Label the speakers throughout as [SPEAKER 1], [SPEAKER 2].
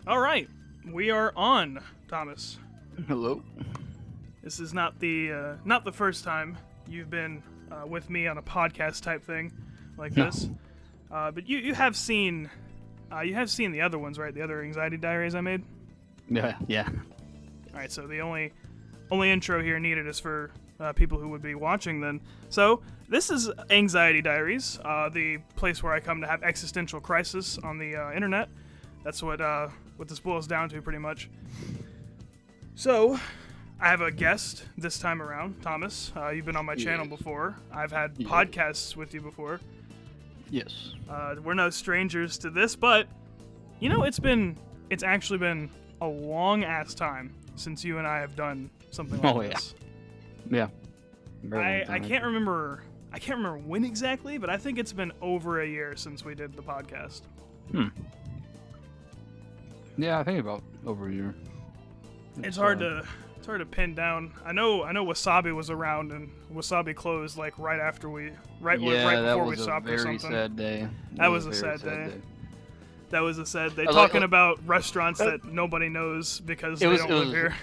[SPEAKER 1] All right, we are on, Thomas.
[SPEAKER 2] Hello.
[SPEAKER 1] This is not the first time you've been with me on a podcast type thing like this, but you have seen the other ones, right? The other anxiety diaries I made.
[SPEAKER 2] Yeah.
[SPEAKER 1] All right, so the only intro here needed is for people who would be watching then. So this is Anxiety Diaries, the place where I come to have existential crisis on the internet. That's what this boils down to, pretty much. So, I have a guest this time around, Thomas. You've been on my channel before. I've had podcasts with you before.
[SPEAKER 2] Yes.
[SPEAKER 1] We're no strangers to this, but you know, it's actually been a long ass time since you and I have done something like this.
[SPEAKER 2] Yeah.
[SPEAKER 1] I can't remember when exactly, but I think it's been over a year since we did the podcast.
[SPEAKER 2] Yeah, I think about over a year.
[SPEAKER 1] It's hard to pin down. I know Wasabi was around, and Wasabi closed like right before we stopped or something.
[SPEAKER 2] Sad day.
[SPEAKER 1] That was a sad day. That was a sad day. Talking about restaurants that nobody knows because they don't live here.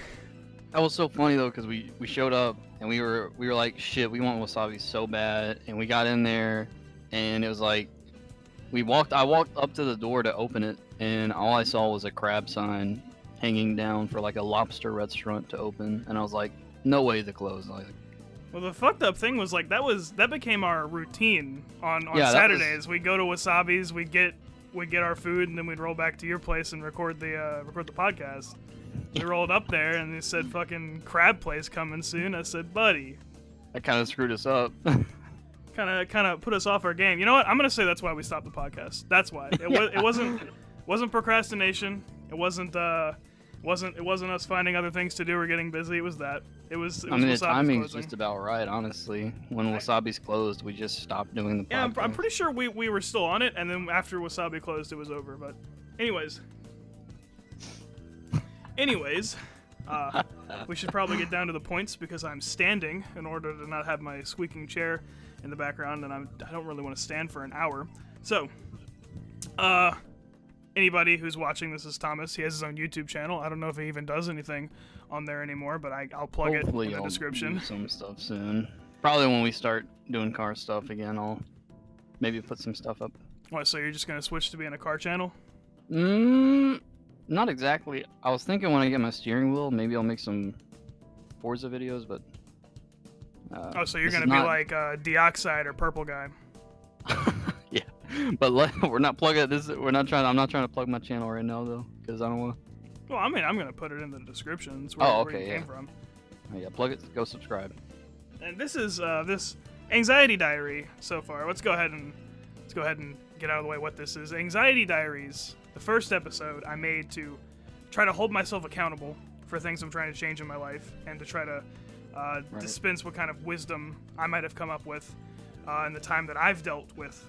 [SPEAKER 2] That was so funny though, because we showed up and we were like, shit, we want Wasabi so bad, and we got in there, and it was like, I walked up to the door to open it, and all I saw was a crab sign hanging down for like a lobster restaurant to open, and I was like, no way to close.
[SPEAKER 1] Well, the fucked up thing was like that became our routine on Saturdays. We go to Wasabi's, we get our food, and then we'd roll back to your place and record the podcast. We rolled up there and they said, "Fucking crab place coming soon." I said, "Buddy."
[SPEAKER 2] That kind of screwed us up.
[SPEAKER 1] Kind of put us off our game. You know what? I'm gonna say that's why we stopped the podcast. That's why. It wasn't procrastination. It wasn't us finding other things to do or getting busy. It was that. It was
[SPEAKER 2] I mean, the
[SPEAKER 1] Wasabi's
[SPEAKER 2] timing's
[SPEAKER 1] closing.
[SPEAKER 2] just about right, honestly. When Wasabi's closed, we just stopped doing the podcast.
[SPEAKER 1] Yeah, I'm pretty sure we were still on it, and then after Wasabi closed, it was over. But anyways, we should probably get down to the points because I'm standing in order to not have my squeaking chair in the background, and I don't really want to stand for an hour. So, anybody who's watching this is Thomas. He has his own YouTube channel. I don't know if he even does anything on there anymore, but I'll plug
[SPEAKER 2] Hopefully
[SPEAKER 1] it in the description.
[SPEAKER 2] Do some stuff soon. Probably when we start doing car stuff again, I'll maybe put some stuff up.
[SPEAKER 1] What? So you're just gonna switch to being a car channel?
[SPEAKER 2] Not exactly. I was thinking when I get my steering wheel, maybe I'll make some Forza videos, but.
[SPEAKER 1] So you're gonna be like Dioxide or Purple Guy.
[SPEAKER 2] Yeah, but we're not plugging this. I'm not trying to plug my channel right now though, because I don't want.
[SPEAKER 1] Well, I mean, I'm gonna put it in the description. It's where you came from.
[SPEAKER 2] Oh, yeah, plug it. Go subscribe.
[SPEAKER 1] And this is this Anxiety Diary so far. Let's go ahead and get out of the way what this is. Anxiety Diaries. The first episode I made to try to hold myself accountable for things I'm trying to change in my life, and to try to dispense what kind of wisdom I might have come up with in the time that I've dealt with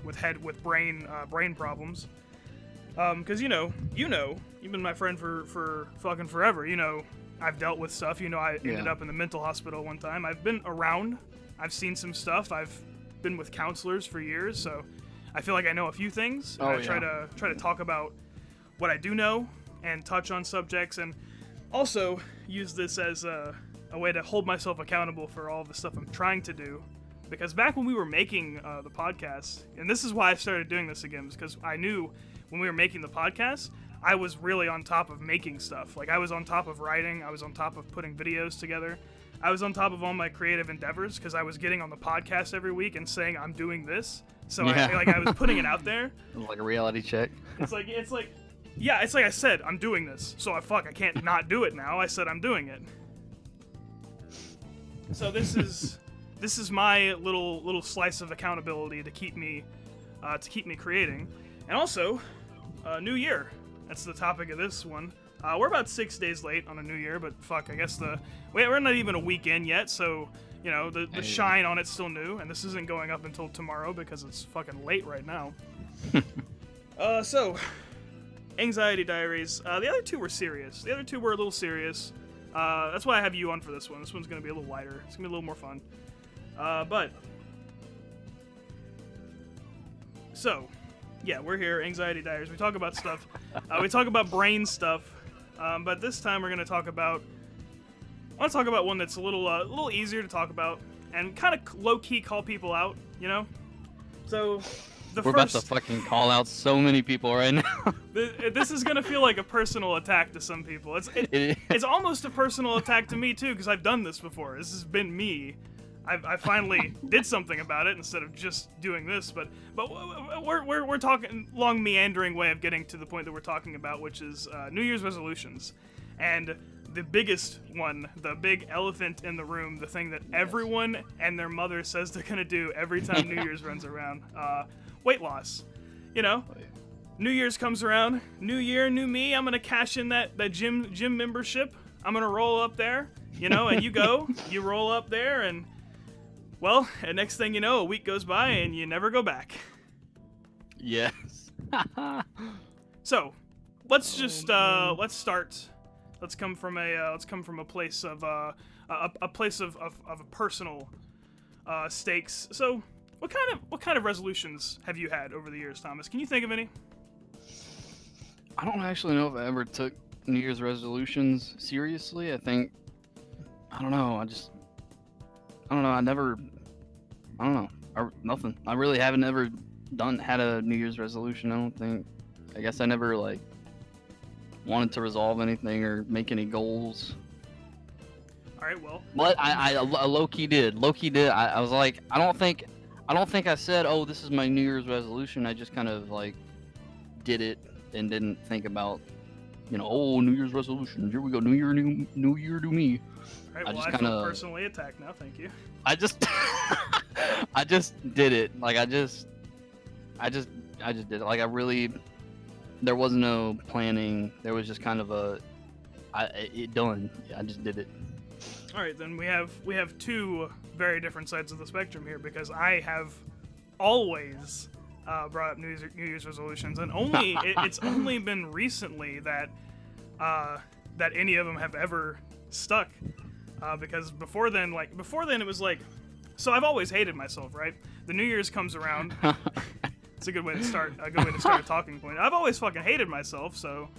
[SPEAKER 1] brain problems. Because you've been my friend for fucking forever. You know, I've dealt with stuff. You know, I ended up in the mental hospital one time. I've been around. I've seen some stuff. I've been with counselors for years, so I feel like I know a few things. And I try to talk about what I do know and touch on subjects, and also use this as a way to hold myself accountable for all the stuff I'm trying to do. Because back when we were making the podcast, and this is why I started doing this again, because I knew when we were making the podcast, I was really on top of making stuff. Like, I was on top of writing, I was on top of putting videos together, I was on top of all my creative endeavors, because I was getting on the podcast every week and saying I'm doing this. So I was putting it out there.
[SPEAKER 2] Like a reality check.
[SPEAKER 1] It's like I said, I'm doing this. So I can't not do it now. I said I'm doing it. So this is my little slice of accountability to keep me creating. And also, New Year. That's the topic of this one. We're about 6 days late on a New Year, but fuck, I guess we're not even a week in yet, so you know the shine on it's still new, and this isn't going up until tomorrow because it's fucking late right now. So, Anxiety Diaries. The other two were serious. The other two were a little serious. That's why I have you on for this one. This one's gonna be a little lighter. It's gonna be a little more fun. So Yeah, we're here, Anxiety Diaries. We talk about stuff. We talk about brain stuff. But this time we're going to talk about... I want to talk about one that's a little easier to talk about and kind of low-key call people out, you know? So,
[SPEAKER 2] We're about to fucking call out so many people right now.
[SPEAKER 1] This is going to feel like a personal attack to some people. It's almost a personal attack to me, too, because I've done this before. This has been me. I finally did something about it instead of just doing this, but we're talking long meandering way of getting to the point that we're talking about, which is New Year's resolutions, and the biggest one, the big elephant in the room, the thing that everyone and their mother says they're gonna do every time New Year's runs around, weight loss. You know, New Year's comes around, new year, new me. I'm gonna cash in that gym membership. I'm gonna roll up there, you know, and you roll up there and. Well, and next thing you know, a week goes by and you never go back.
[SPEAKER 2] Yes.
[SPEAKER 1] So, let's just let's start. Let's come from a place of a place of personal stakes. So, what kind of resolutions have you had over the years, Thomas? Can you think of any?
[SPEAKER 2] I don't actually know if I ever took New Year's resolutions seriously. I don't know. Nothing. I really haven't ever had a New Year's resolution. I don't think. I guess I never wanted to resolve anything or make any goals.
[SPEAKER 1] All right, well.
[SPEAKER 2] But I low key did. I was like, I don't think I said, oh, this is my New Year's resolution. I just kind of did it and didn't think about, oh, New Year's resolution. Here we go. New year, new me.
[SPEAKER 1] All right, well, I feel personally attacked now. Thank you.
[SPEAKER 2] I just did it. I just did it. There was no planning. There was just kind of it done. Yeah, I just did it.
[SPEAKER 1] All right, then we have two very different sides of the spectrum here, because I have always brought up New Year's resolutions, and it's only been recently that any of them have ever stuck. Because before then it was so I've always hated myself, right? The New Year's comes around. It's a good way to start a talking point. I've always fucking hated myself, so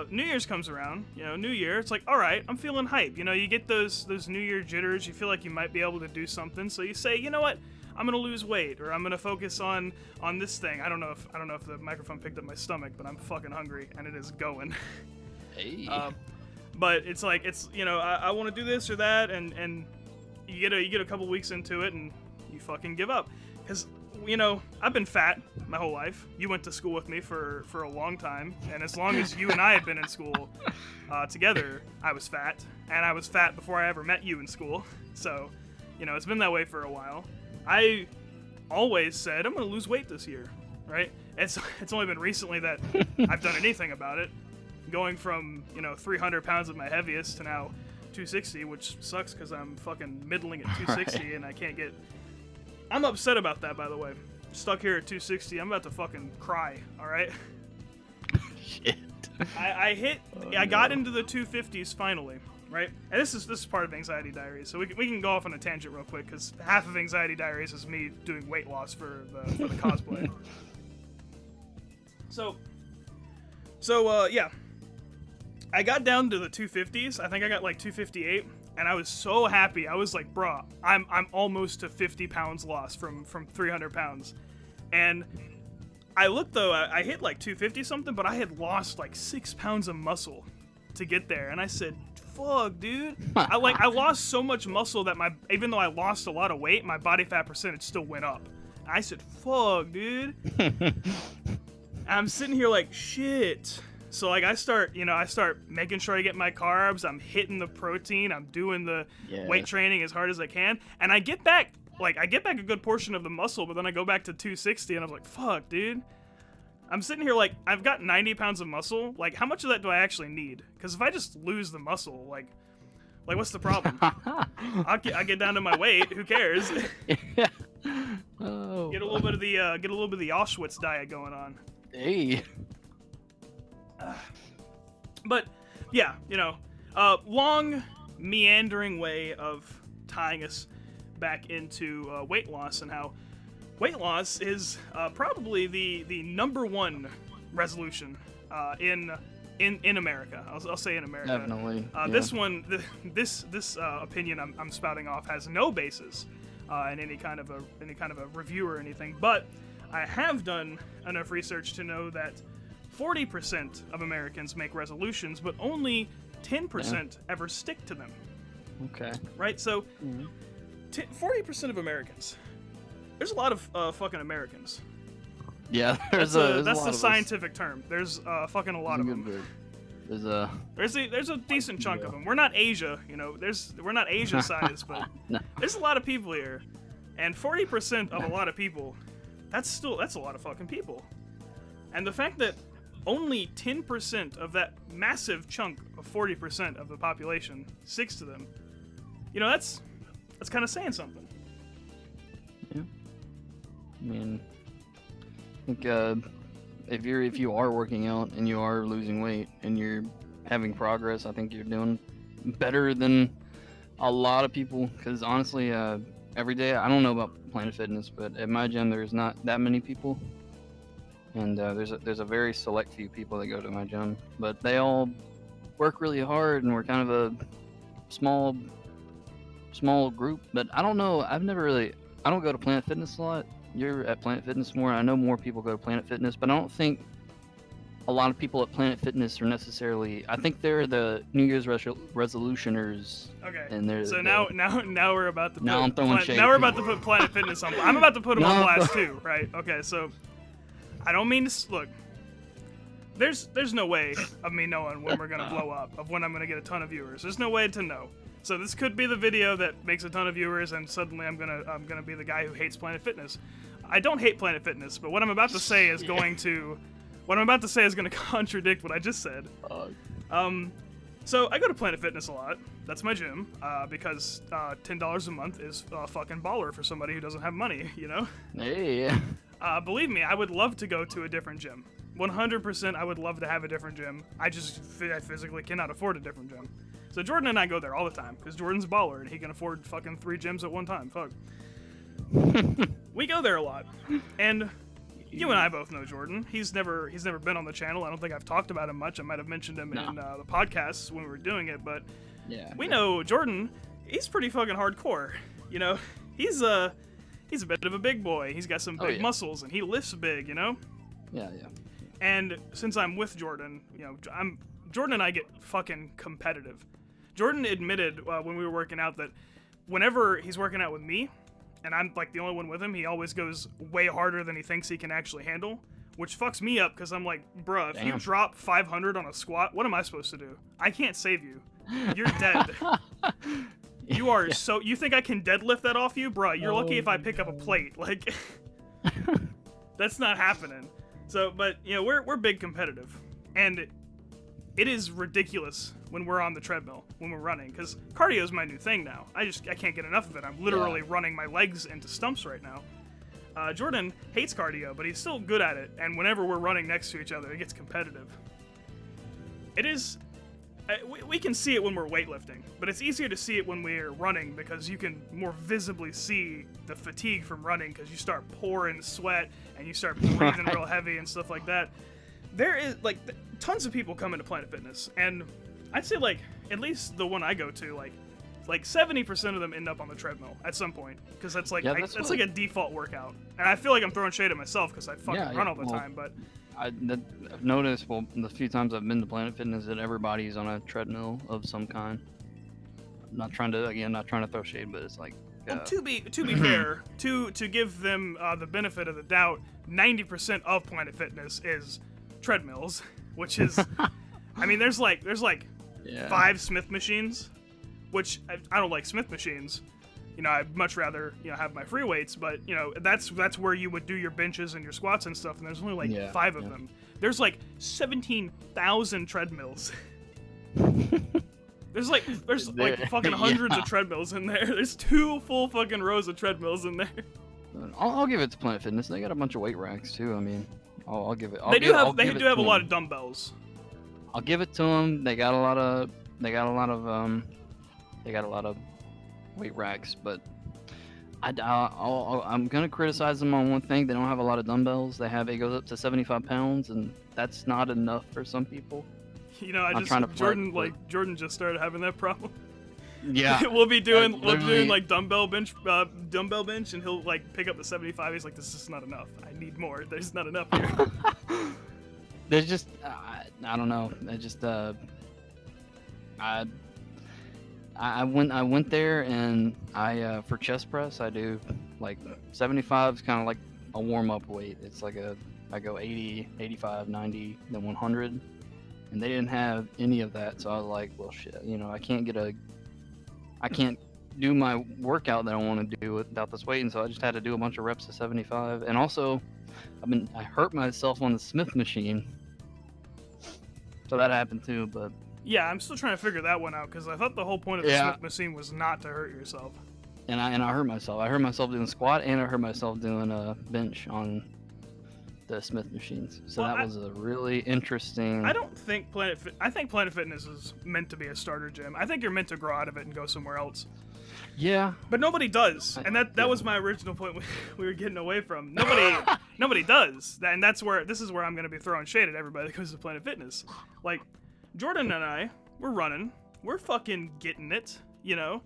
[SPEAKER 1] New Year's comes around, New Year, it's like, all right, I'm feeling hype. You get those New Year jitters, you feel like you might be able to do something, so you say, you know what? I'm gonna lose weight, or I'm gonna focus on this thing. I don't know if the microphone picked up my stomach, but I'm fucking hungry and it is going.
[SPEAKER 2] Hey.
[SPEAKER 1] But it's I want to do this or that, and you get a couple weeks into it and you fucking give up, because I've been fat my whole life. You went to school with me for a long time, and as long as you and I have been in school together, I was fat, and I was fat before I ever met you in school. So it's been that way for a while. I always said I'm gonna lose weight this year, right? It's only been recently that I've done anything about it. Going from 300 pounds at my heaviest to now 260, which sucks because I'm fucking middling at 260 right. And I can't get. I'm upset about that, by the way. Stuck here at 260. I'm about to fucking cry. All right.
[SPEAKER 2] Shit.
[SPEAKER 1] I got into the 250s finally, right? And this is part of Anxiety Diaries, so we can go off on a tangent real quick, because half of Anxiety Diaries is me doing weight loss for the cosplay. So yeah. I got down to the 250s. I think I got 258, and I was so happy. I was like, bro, I'm almost to 50 pounds lost from 300 pounds. And I looked, though, I hit 250 something, but I had lost 6 pounds of muscle to get there. And I said, fuck, dude. I lost so much muscle that even though I lost a lot of weight, my body fat percentage still went up. And I said, fuck, dude. I'm sitting here like, shit. So I start making sure I get my carbs. I'm hitting the protein. I'm doing the weight training as hard as I can, and I get back a good portion of the muscle. But then I go back to 260, and I'm like, fuck, dude. I'm sitting here I've got 90 pounds of muscle. How much of that do I actually need? Because if I just lose the muscle, what's the problem? I get down to my weight. Who cares?
[SPEAKER 2] Yeah. Oh.
[SPEAKER 1] Get a little bit of the Auschwitz diet going on.
[SPEAKER 2] Hey.
[SPEAKER 1] But yeah, long meandering way of tying us back into weight loss, and how weight loss is probably the number one resolution in America. I'll say in America.
[SPEAKER 2] Definitely. Yeah.
[SPEAKER 1] This one, this opinion I'm spouting off has no basis in any kind of a review or anything. But I have done enough research to know that 40% of Americans make resolutions, but only 10% ever stick to them.
[SPEAKER 2] Okay.
[SPEAKER 1] Right. So 40% of Americans. There's a lot of fucking Americans.
[SPEAKER 2] Yeah,
[SPEAKER 1] That's the scientific term. There's fucking a lot of them. There's a decent chunk of them. We're not Asia, you know. We're not Asia size, but
[SPEAKER 2] No.
[SPEAKER 1] there's a lot of people here, and 40% of a lot of people, that's a lot of fucking people. And the fact that only 10% of that massive chunk of 40% of the population sticks to them, you know, that's kind of saying something.
[SPEAKER 2] Yeah. I mean, I think if you are working out and you are losing weight and you're having progress, I think you're doing better than a lot of people. Because honestly, every day, I don't know about Planet Fitness, but at my gym there's not that many people, and there's a very select few people that go to my gym, but they all work really hard, and we're kind of a small group. But I don't know. I don't go to Planet Fitness a lot. You're at Planet Fitness more. I know more people go to Planet Fitness, but I don't think a lot of people at Planet Fitness are necessarily. I think they're the New Year's resolutioners.
[SPEAKER 1] Okay.
[SPEAKER 2] And they're
[SPEAKER 1] now we're about to.
[SPEAKER 2] Now I'm throwing shade.
[SPEAKER 1] Now we're about to put Planet Fitness on. I'm about to put them on blast too, right? Okay, so I don't mean to look. There's no way of me knowing when we're gonna blow up, of when I'm gonna get a ton of viewers. There's no way to know. So this could be the video that makes a ton of viewers, and suddenly I'm gonna be the guy who hates Planet Fitness. I don't hate Planet Fitness, but what I'm about to say is going to contradict what I just said. So I go to Planet Fitness a lot. That's my gym, because $10 a month is fucking baller for somebody who doesn't have money, you know?
[SPEAKER 2] Hey.
[SPEAKER 1] Believe me, I would love to go to a different gym. 100% I would love to have a different gym. I physically cannot afford a different gym. So Jordan and I go there all the time, because Jordan's a baller, and he can afford fucking 3 gyms at one time. Fuck. We go there a lot. And you and I both know Jordan. He's never been on the channel. I don't think I've talked about him much. I might have mentioned him in the podcasts when we were doing it, but we know Jordan. He's pretty fucking hardcore. You know, he's a bit of a big boy. He's got some big muscles, and he lifts big. You know.
[SPEAKER 2] Yeah.
[SPEAKER 1] And since I'm with Jordan, you know, Jordan and I get fucking competitive. Jordan admitted when we were working out that whenever he's working out with me, and I'm like the only one with him, he always goes way harder than he thinks he can actually handle, which fucks me up because I'm like, bruh, if you drop 500 on a squat, what am I supposed to do? I can't save you. You're dead. You are so. You think I can deadlift that off you, bruh? You're lucky if I pick up a plate. Like, that's not happening. So, but you know, we're big competitive, and it is ridiculous when we're on the treadmill, when we're running, because cardio is my new thing now. I can't get enough of it. I'm literally running my legs into stumps right now. Jordan hates cardio, but he's still good at it, and whenever we're running next to each other, it gets competitive. It is... we can see it when we're weightlifting, but it's easier to see it when we're running because you can more visibly see the fatigue from running because you start pouring sweat and you start breathing real heavy and stuff like that. There is, like, tons of people come into Planet Fitness, and I'd say, like, at least the one I go to, like 70% of them end up on the treadmill at some point, because that's like that's like a default workout. And I feel like I'm throwing shade at myself because I fucking run all the time, but
[SPEAKER 2] I've noticed, the few times I've been to Planet Fitness, that everybody's on a treadmill of some kind. I'm not trying to throw shade, but it's like.
[SPEAKER 1] Well, to be fair, to give them the benefit of the doubt, 90% of Planet Fitness is treadmills, which is, I mean, there's like 5 Smith machines, which I don't like Smith machines. You know, I'd much rather, you know, have my free weights, but, you know, that's where you would do your benches and your squats and stuff, and there's only like 5 of them. There's like 17,000 treadmills. There's fucking hundreds of treadmills in there. There's 2 full fucking rows of treadmills in there.
[SPEAKER 2] I'll give it to Planet Fitness. They got a bunch of weight racks too. I mean, I'll give it.
[SPEAKER 1] They do have a lot of dumbbells.
[SPEAKER 2] I'll give it to them. They got a lot of weight racks, but I'm gonna criticize them on one thing. They don't have a lot of dumbbells. It goes up to 75 pounds, and that's not enough for some people.
[SPEAKER 1] You know,
[SPEAKER 2] I'm trying to
[SPEAKER 1] Jordan just started having that problem.
[SPEAKER 2] Yeah,
[SPEAKER 1] we'll be doing
[SPEAKER 2] literally-
[SPEAKER 1] like dumbbell bench, and he'll like pick up the 75. He's like, this is not enough. I need more. There's not enough here.
[SPEAKER 2] There's just I don't know. I went there, and I for chest press I do like 75 is kind of like a warm up weight. It's like I go 80, 85, 90, then 100, and they didn't have any of that. So I was like, well, shit, you know, I can't do my workout that I want to do without this weight, and so I just had to do a bunch of reps of 75. And also, I hurt myself on the Smith machine, so that happened too. But
[SPEAKER 1] Yeah, I'm still trying to figure that one out because I thought the whole point of the Smith machine was not to hurt yourself.
[SPEAKER 2] and I hurt myself. I hurt myself doing squat, and I hurt myself doing a bench on the Smith machines. So
[SPEAKER 1] Well,
[SPEAKER 2] that was a really interesting.
[SPEAKER 1] I don't think I think Planet Fitness is meant to be a starter gym. I think you're meant to grow out of it and go somewhere else.
[SPEAKER 2] Yeah.
[SPEAKER 1] But nobody does, and that was my original point we were getting away from. Nobody does, and this is where I'm going to be throwing shade at everybody that goes to Planet Fitness. Like, Jordan and I, we're running, we're fucking getting it, you know?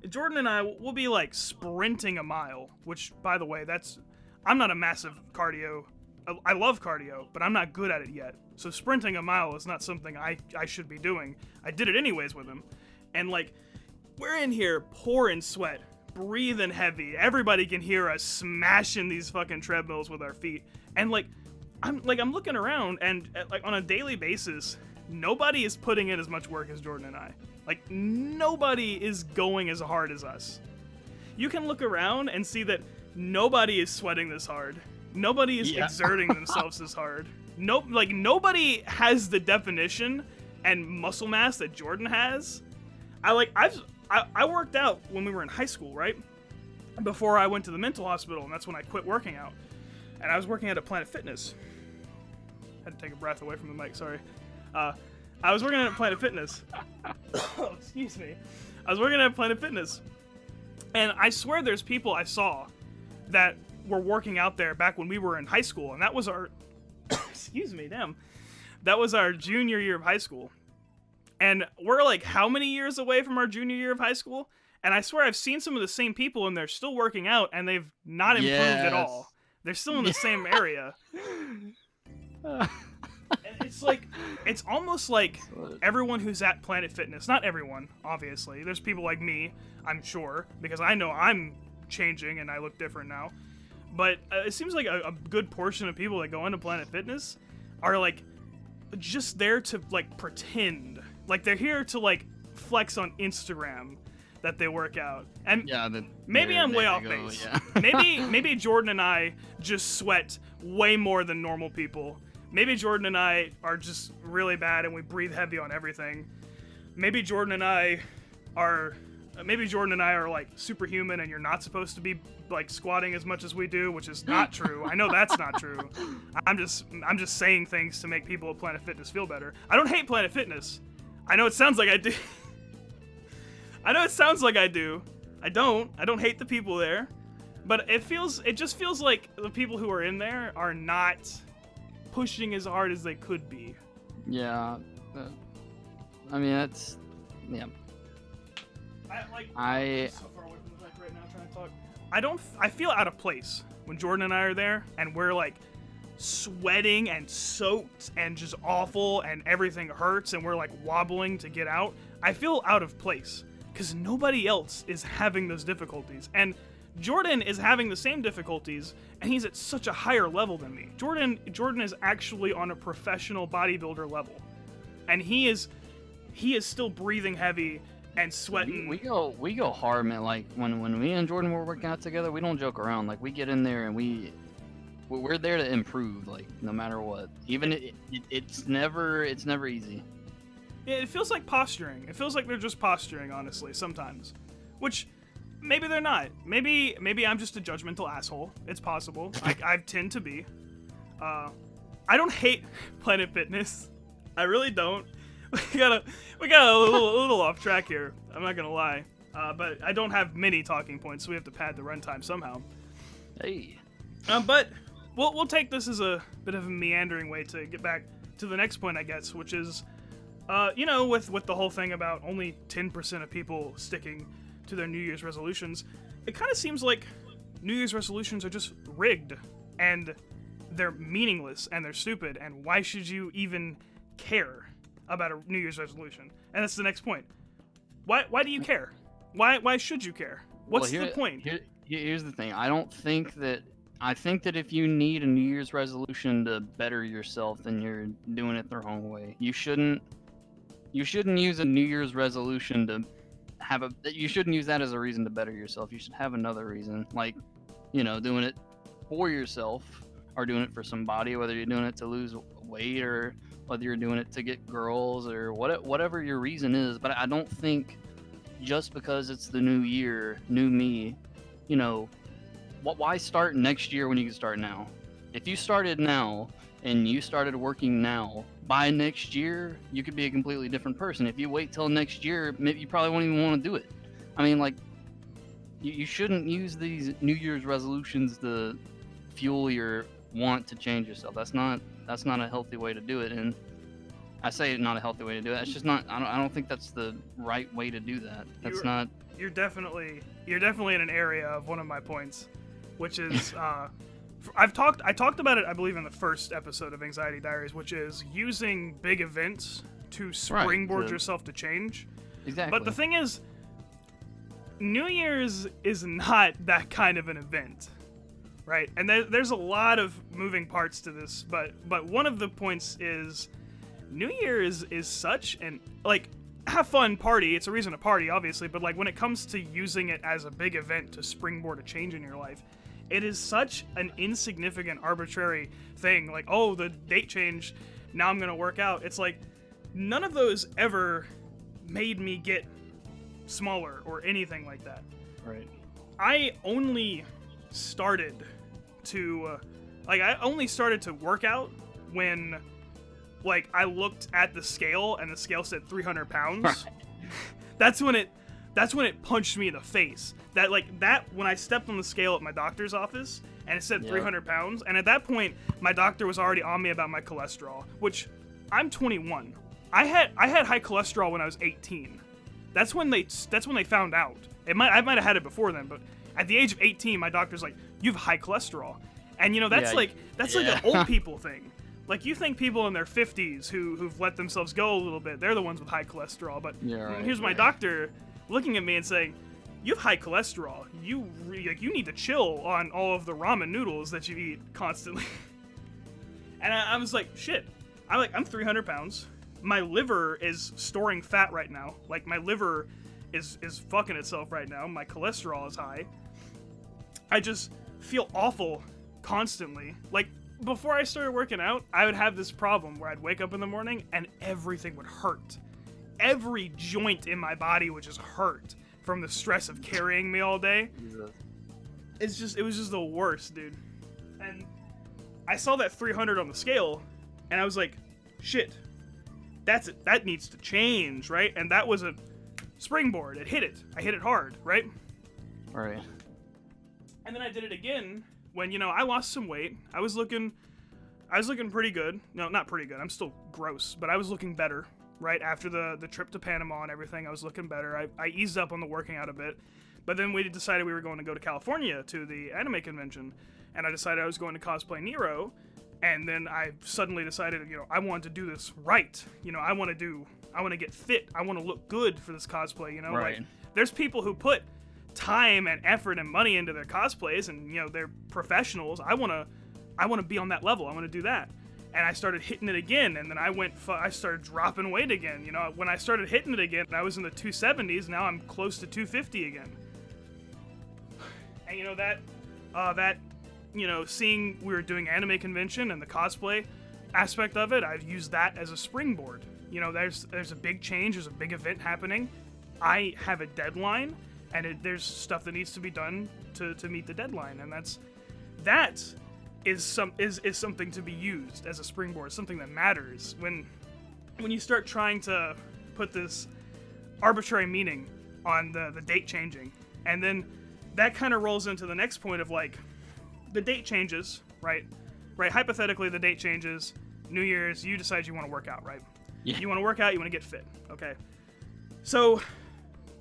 [SPEAKER 1] Jordan and I will be like sprinting a mile, which, by the way, I'm not a massive cardio. I love cardio, but I'm not good at it yet. So sprinting a mile is not something I should be doing. I did it anyways with him, and like, we're in here pouring sweat, breathing heavy. Everybody can hear us smashing these fucking treadmills with our feet. And like, I'm looking around, and like on a daily basis, nobody is putting in as much work as Jordan and I. Like, nobody is going as hard as us. You can look around and see that nobody is sweating this hard. Nobody is exerting themselves this hard. Nobody has the definition and muscle mass that Jordan has. I worked out when we were in high school, right? Before I went to the mental hospital, and that's when I quit working out. And I was working at a Planet Fitness. Had to take a breath away from the mic, sorry. I was working at Planet Fitness. Oh, excuse me. I was working at Planet Fitness. And I swear there's people I saw that were working out there back when we were in high school. And that was our... excuse me, damn. That was our junior year of high school. And we're like how many years away from our junior year of high school? And I swear I've seen some of the same people, and they're still working out, and they've not improved at all. They're still in the same area. And it's almost like everyone who's at Planet Fitness, not everyone, obviously. There's people like me, I'm sure, because I know I'm changing and I look different now. But it seems like a good portion of people that go into Planet Fitness are like just there to like pretend. Like, they're here to like flex on Instagram that they work out. And maybe I'm way off base. Yeah. maybe Jordan and I just sweat way more than normal people. Maybe Jordan and I are just really bad and we breathe heavy on everything. Maybe Jordan and I are like superhuman and you're not supposed to be like squatting as much as we do, which is not true. I know that's not true. I'm just saying things to make people at Planet Fitness feel better. I don't hate Planet Fitness. I know it sounds like I do. I don't hate the people there, but it just feels like the people who are in there are not pushing as hard as they could be.
[SPEAKER 2] Yeah. I mean, that's... Yeah.
[SPEAKER 1] I'm so far away from the mic right now trying to talk. I feel out of place when Jordan and I are there, and we're like sweating and soaked and just awful, and everything hurts, and we're like wobbling to get out. I feel out of place because nobody else is having those difficulties. And Jordan is having the same difficulties, and he's at such a higher level than me. Jordan is actually on a professional bodybuilder level, and he is still breathing heavy and sweating.
[SPEAKER 2] We go hard, man. Like when me and Jordan were working out together, we don't joke around. Like, we get in there and we're there to improve, like, no matter what. Even it's never easy.
[SPEAKER 1] Yeah, it feels like posturing. It feels like they're just posturing, honestly, sometimes. Which maybe they're not. Maybe I'm just a judgmental asshole. It's possible. I tend to be. I don't hate Planet Fitness. I really don't. We got a little off track here. I'm not gonna lie. but I don't have many talking points, so we have to pad the runtime somehow.
[SPEAKER 2] Hey.
[SPEAKER 1] But we'll take this as a bit of a meandering way to get back to the next point, I guess, which is, with the whole thing about only 10% of people sticking to their New Year's resolutions, it kind of seems like New Year's resolutions are just rigged, and they're meaningless, and they're stupid, and why should you even care about a New Year's resolution? And that's the next point. Why do you care? Why should you care? What's the point?
[SPEAKER 2] Here's the thing. I think that if you need a New Year's resolution to better yourself, then you're doing it the wrong way. You shouldn't use a New Year's resolution to you shouldn't use that as a reason to better yourself. You should have another reason, like, doing it for yourself or doing it for somebody, whether you're doing it to lose weight or whether you're doing it to get girls or whatever your reason is. But I don't think just because it's the new year, new me, why start next year when you can start now? If you started now and you started working now, by next year, you could be a completely different person. If you wait till next year, maybe you probably won't even want to do it. I mean, like, you shouldn't use these New Year's resolutions to fuel your want to change yourself. That's not a healthy way to do it. And I say not a healthy way to do it. It's just not. I don't think that's the right way to do that.
[SPEAKER 1] You're definitely in an area of one of my points, which is I talked about it, I believe, in the first episode of Anxiety Diaries, which is using big events to springboard yourself to change.
[SPEAKER 2] Exactly.
[SPEAKER 1] But the thing is, New Year's is not that kind of an event, right? And there's a lot of moving parts to this, but one of the points is New Year's is such an, like, have fun, party. It's a reason to party, obviously, but like when it comes to using it as a big event to springboard a change in your life, it is such an insignificant, arbitrary thing. Like, oh, the date changed, now I'm gonna work out. It's like, none of those ever made me get smaller or anything like that.
[SPEAKER 2] Right.
[SPEAKER 1] I only started to work out when, like, I looked at the scale and the scale said 300 pounds.
[SPEAKER 2] Right.
[SPEAKER 1] That's when it punched me in the face. When I stepped on the scale at my doctor's office and it said 300 pounds, and at that point my doctor was already on me about my cholesterol, which I'm 21. I had high cholesterol when I was 18. That's when they found out. I might have had it before then, but at the age of 18, my doctor's like, "You have high cholesterol," and that's like an old people thing. Like, you think people in their 50s who've let themselves go a little bit, they're the ones with high cholesterol. But here's my doctor looking at me and saying, "You have high cholesterol. You need to chill on all of the ramen noodles that you eat constantly." And I was like, shit. I'm 300 pounds. My liver is storing fat right now. Like, my liver is fucking itself right now. My cholesterol is high. I just feel awful constantly. Like, before I started working out, I would have this problem where I'd wake up in the morning and everything would hurt. Every joint in my body would just hurt from the stress of carrying me all day.
[SPEAKER 2] Jesus.
[SPEAKER 1] It was just the worst, dude. And I saw that 300 on the scale, and I was like, shit, that's it. That needs to change, right? And that was a springboard. It hit it. I hit it hard, right?
[SPEAKER 2] Right.
[SPEAKER 1] And then I did it again when, I lost some weight. I was looking pretty good. No, not pretty good. I'm still gross, but I was looking better, right? After the trip to Panama and everything, I was looking better. I eased up on the working out a bit. But then we decided we were going to go to California to the anime convention, and I decided I was going to cosplay Nero, and then I suddenly decided, I want to do this right. I want to get fit. I want to look good for this cosplay,
[SPEAKER 2] Right.
[SPEAKER 1] Like, there's people who put time and effort and money into their cosplays, and they're professionals. I want to be on that level. I want to do that. And I started hitting it again, and then I started dropping weight again. When I started hitting it again, I was in the 270s. Now I'm close to 250 again. And seeing we were doing anime convention and the cosplay aspect of it, I've used that as a springboard. There's a big change, there's a big event happening. I have a deadline, and there's stuff that needs to be done to meet the deadline, and that is something to be used as a springboard, something that matters. When you start trying to put this arbitrary meaning on the date changing. And then that kind of rolls into the next point of like, the date changes, right? Right, hypothetically, the date changes, New Year's, you decide you want to work out, right?
[SPEAKER 2] Yeah.
[SPEAKER 1] You want to work out, you want to get fit, okay? So,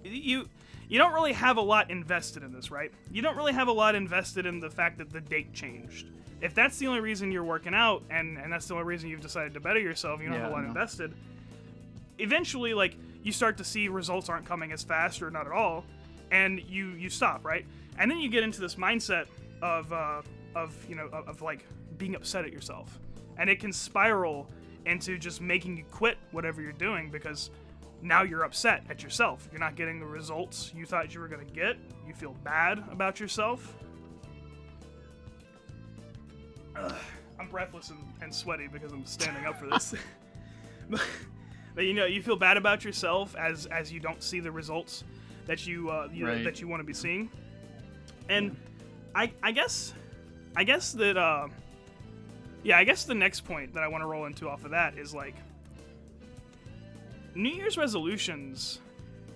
[SPEAKER 1] you don't really have a lot invested in this, right? You don't really have a lot invested in the fact that the date changed. If that's the only reason you're working out, and that's the only reason you've decided to better yourself, you don't have a lot invested, eventually, like, you start to see results aren't coming as fast or not at all, and you stop, right? And then you get into this mindset of like being upset at yourself, and it can spiral into just making you quit whatever you're doing because now you're upset at yourself. You're not getting the results you thought you were going to get. You feel bad about yourself. I'm breathless and sweaty because I'm standing up for this. But you feel bad about yourself as you don't see the results that you that you want to be seeing. And I guess that I guess the next point that I want to roll into off of that is like New Year's resolutions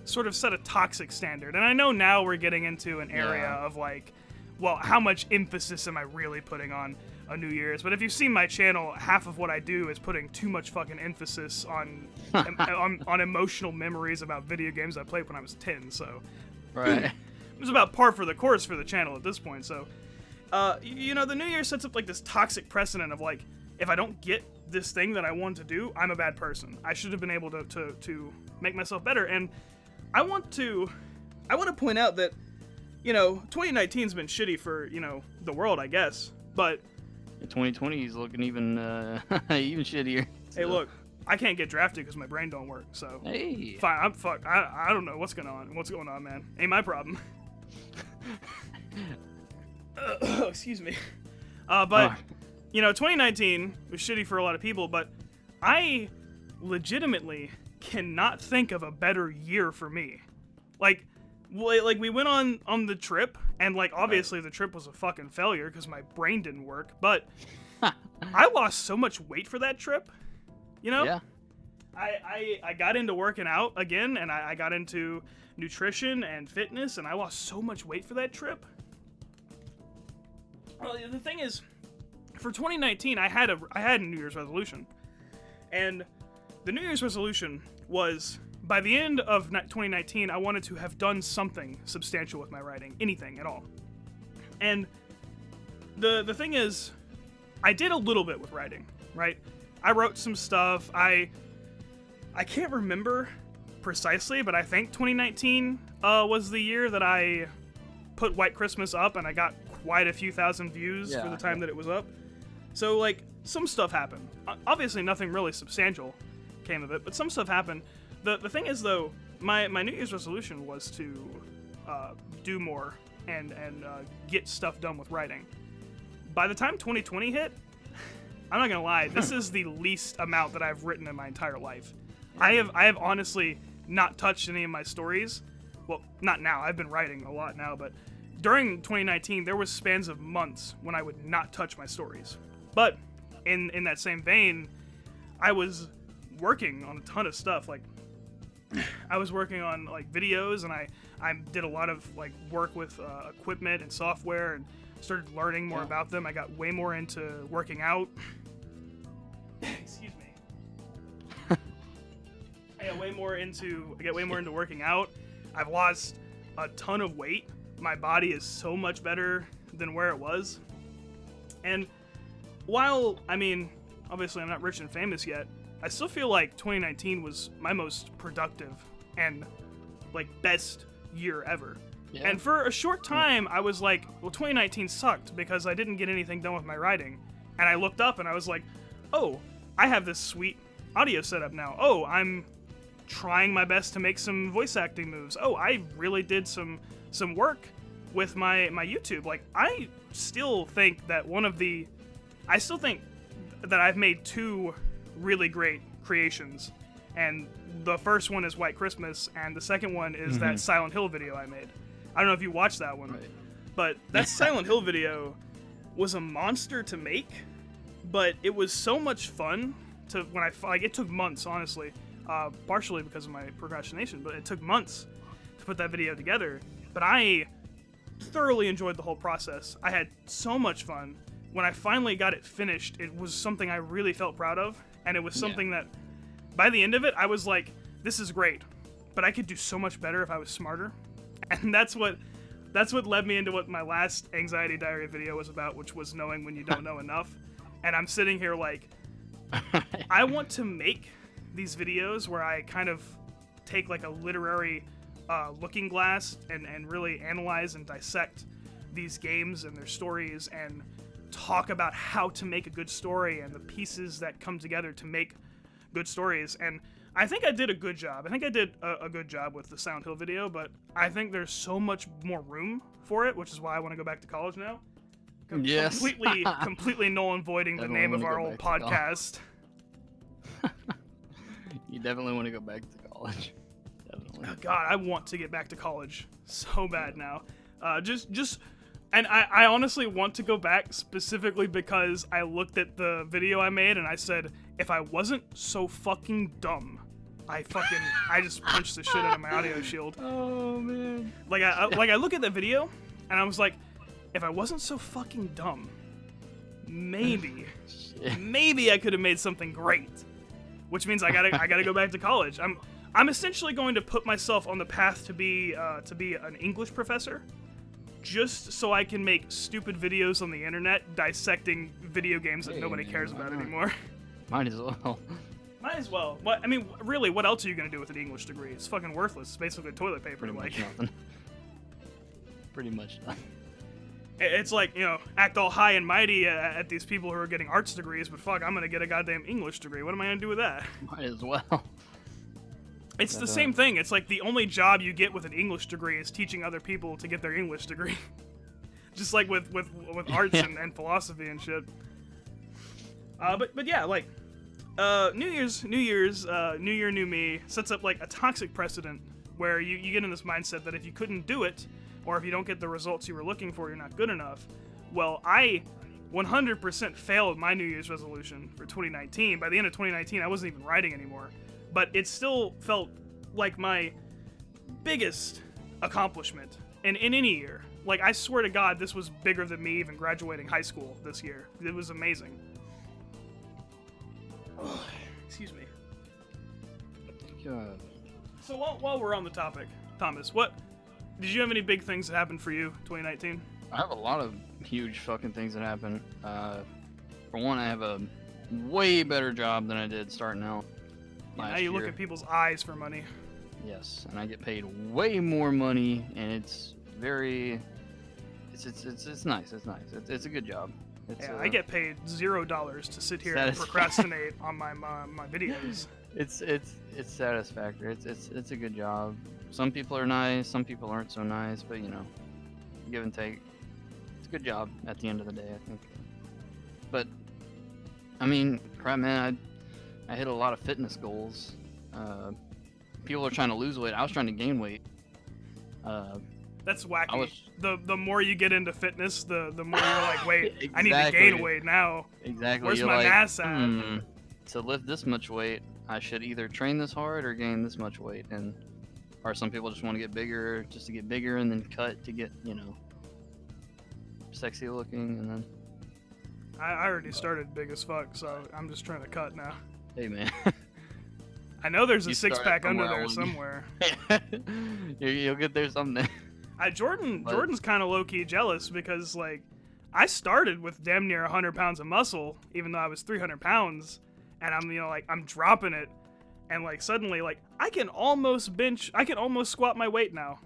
[SPEAKER 1] sort of set a toxic standard. And I know now we're getting into an area of like, well, how much emphasis am I really putting on a New Year's? But if you've seen my channel, half of what I do is putting too much fucking emphasis on on emotional memories about video games I played when I was 10. So
[SPEAKER 2] right.
[SPEAKER 1] It was about par for the course for the channel at this point. So the New Year sets up like this toxic precedent of like, if I don't get this thing that I want to do, I'm a bad person. I should have been able to make myself better. And I want to point out that 2019's been shitty for the world, I guess, but
[SPEAKER 2] 2020 is looking even even shittier.
[SPEAKER 1] Hey, look, I can't get drafted because my brain don't work. So
[SPEAKER 2] hey,
[SPEAKER 1] fine, I'm fucked. I don't know what's going on, man. Ain't my problem. Excuse me. But 2019 was shitty for a lot of people, but I legitimately cannot think of a better year for me. Like we went on the trip, and like obviously the trip was a fucking failure because my brain didn't work, but I lost so much weight for that trip.
[SPEAKER 2] Yeah.
[SPEAKER 1] I got into working out again, and I got into nutrition and fitness, and I lost so much weight for that trip. Well, the thing is, for 2019, I had a New Year's resolution, and the New Year's resolution was, by the end of 2019, I wanted to have done something substantial with my writing, anything at all. And the thing is, I did a little bit with writing, right? I wrote some stuff. I can't remember precisely, but I think 2019 was the year that I put White Christmas up, and I got quite a few thousand views for the time that it was up. So, like, some stuff happened. Obviously, nothing really substantial came of it, but some stuff happened. The thing is, though, my New Year's resolution was to do more and get stuff done with writing. By the time 2020 hit, I'm not gonna lie, this is the least amount that I've written in my entire life. I have honestly not touched any of my stories. Well, not now. I've been writing a lot now, but during 2019, there was spans of months when I would not touch my stories. But in that same vein, I was working on a ton of stuff. Like, I was working on like videos, and I did a lot of like work with equipment and software, and started learning more about them. I got way more into working out. Excuse me. I get way more into working out. I've lost a ton of weight. My body is so much better than where it was. And while, I mean, obviously I'm not rich and famous yet, I still feel like 2019 was my most productive and like best year ever. Yeah. And for a short time, I was like, well, 2019 sucked because I didn't get anything done with my writing. And I looked up and I was like, oh, I have this sweet audio setup now. Oh, I'm trying my best to make some voice acting moves. Oh, I really did some work with my YouTube. Like, I still think that I've made two really great creations. And the first one is White Christmas, and the second one is that Silent Hill video I made. I don't know if you watched that one, but that Silent Hill video was a monster to make, but it was so much fun it took months, honestly, partially because of my procrastination, but it took months to put that video together, but I thoroughly enjoyed the whole process. I had so much fun. When I finally got it finished, it was something I really felt proud of, and it was something that, by the end of it, I was like, this is great, but I could do so much better if I was smarter. And that's what led me into what my last anxiety diary video was about, which was knowing when you don't know enough. And I'm sitting here like, I want to make these videos where I kind of take like a literary looking glass and really analyze and dissect these games and their stories and talk about how to make a good story and the pieces that come together to make good stories. And I think I did a good job. I think I did a good job with the Silent Hill video, but I think there's so much more room for it, which is why I want to go back to college now.
[SPEAKER 2] Yes.
[SPEAKER 1] Completely null and voiding the name of our old podcast.
[SPEAKER 2] You definitely want to go back to college. Definitely.
[SPEAKER 1] Oh, God, I want to get back to college so bad now. And I honestly want to go back specifically because I looked at the video I made and I said, if I wasn't so fucking dumb, I just punched the shit out of my audio shield.
[SPEAKER 2] Oh man.
[SPEAKER 1] I look at the video and I was like, if I wasn't so fucking dumb, maybe I could have made something great. Which means I gotta go back to college. I'm essentially going to put myself on the path to be an English professor, just so I can make stupid videos on the internet dissecting video games that nobody cares about anymore.
[SPEAKER 2] Might as well.
[SPEAKER 1] Might as well. What I mean, really, what else are you gonna do with an English degree? It's fucking worthless. It's basically toilet paper.
[SPEAKER 2] Pretty much nothing. Pretty much nothing.
[SPEAKER 1] It's like, act all high and mighty at these people who are getting arts degrees, but fuck, I'm gonna get a goddamn English degree. What am I gonna do with that?
[SPEAKER 2] Might as well.
[SPEAKER 1] It's the same thing. It's like the only job you get with an English degree is teaching other people to get their English degree. Just like with arts and philosophy and shit. But yeah, like New Year's, New Year, New Me sets up like a toxic precedent where you get in this mindset that if you couldn't do it, or if you don't get the results you were looking for, you're not good enough. Well, I 100% failed my New Year's resolution for 2019. By the end of 2019, I wasn't even writing anymore. But it still felt like my biggest accomplishment in any year. Like, I swear to God, this was bigger than me even graduating high school this year. It was amazing. Oh, excuse me.
[SPEAKER 2] God.
[SPEAKER 1] So while we're on the topic, Thomas, did you have any big things that happened for you 2019?
[SPEAKER 2] I have a lot of huge fucking things that happen. For one, I have a way better job than I did starting out.
[SPEAKER 1] Now you look at people's eyes for money.
[SPEAKER 2] Yes, and I get paid way more money, and it's very, it's nice. It's nice. It's a good job.
[SPEAKER 1] I get paid $0 to sit here and procrastinate on my videos.
[SPEAKER 2] It's satisfactory. It's a good job. Some people are nice, some people aren't so nice, but give and take. It's a good job at the end of the day, I think. But I mean, crap, man, I hit a lot of fitness goals. People are trying to lose weight. I was trying to gain weight.
[SPEAKER 1] That's wacky. The more you get into fitness, the more you're like, wait,
[SPEAKER 2] exactly.
[SPEAKER 1] I need to gain weight now.
[SPEAKER 2] Exactly.
[SPEAKER 1] Where's
[SPEAKER 2] you're
[SPEAKER 1] my
[SPEAKER 2] like,
[SPEAKER 1] mass at?
[SPEAKER 2] To lift this much weight, I should either train this hard or gain this much weight. Or some people just want to get bigger, just to get bigger, and then cut to get, sexy looking, and then.
[SPEAKER 1] I already started big as fuck, so I'm just trying to cut now.
[SPEAKER 2] Hey, man.
[SPEAKER 1] I know there's a six-pack under there somewhere.
[SPEAKER 2] You'll get there someday.
[SPEAKER 1] Jordan's kind of low-key jealous because, like, I started with damn near 100 pounds of muscle, even though I was 300 pounds, and I'm dropping it, and, like, suddenly, like, I can almost squat my weight now.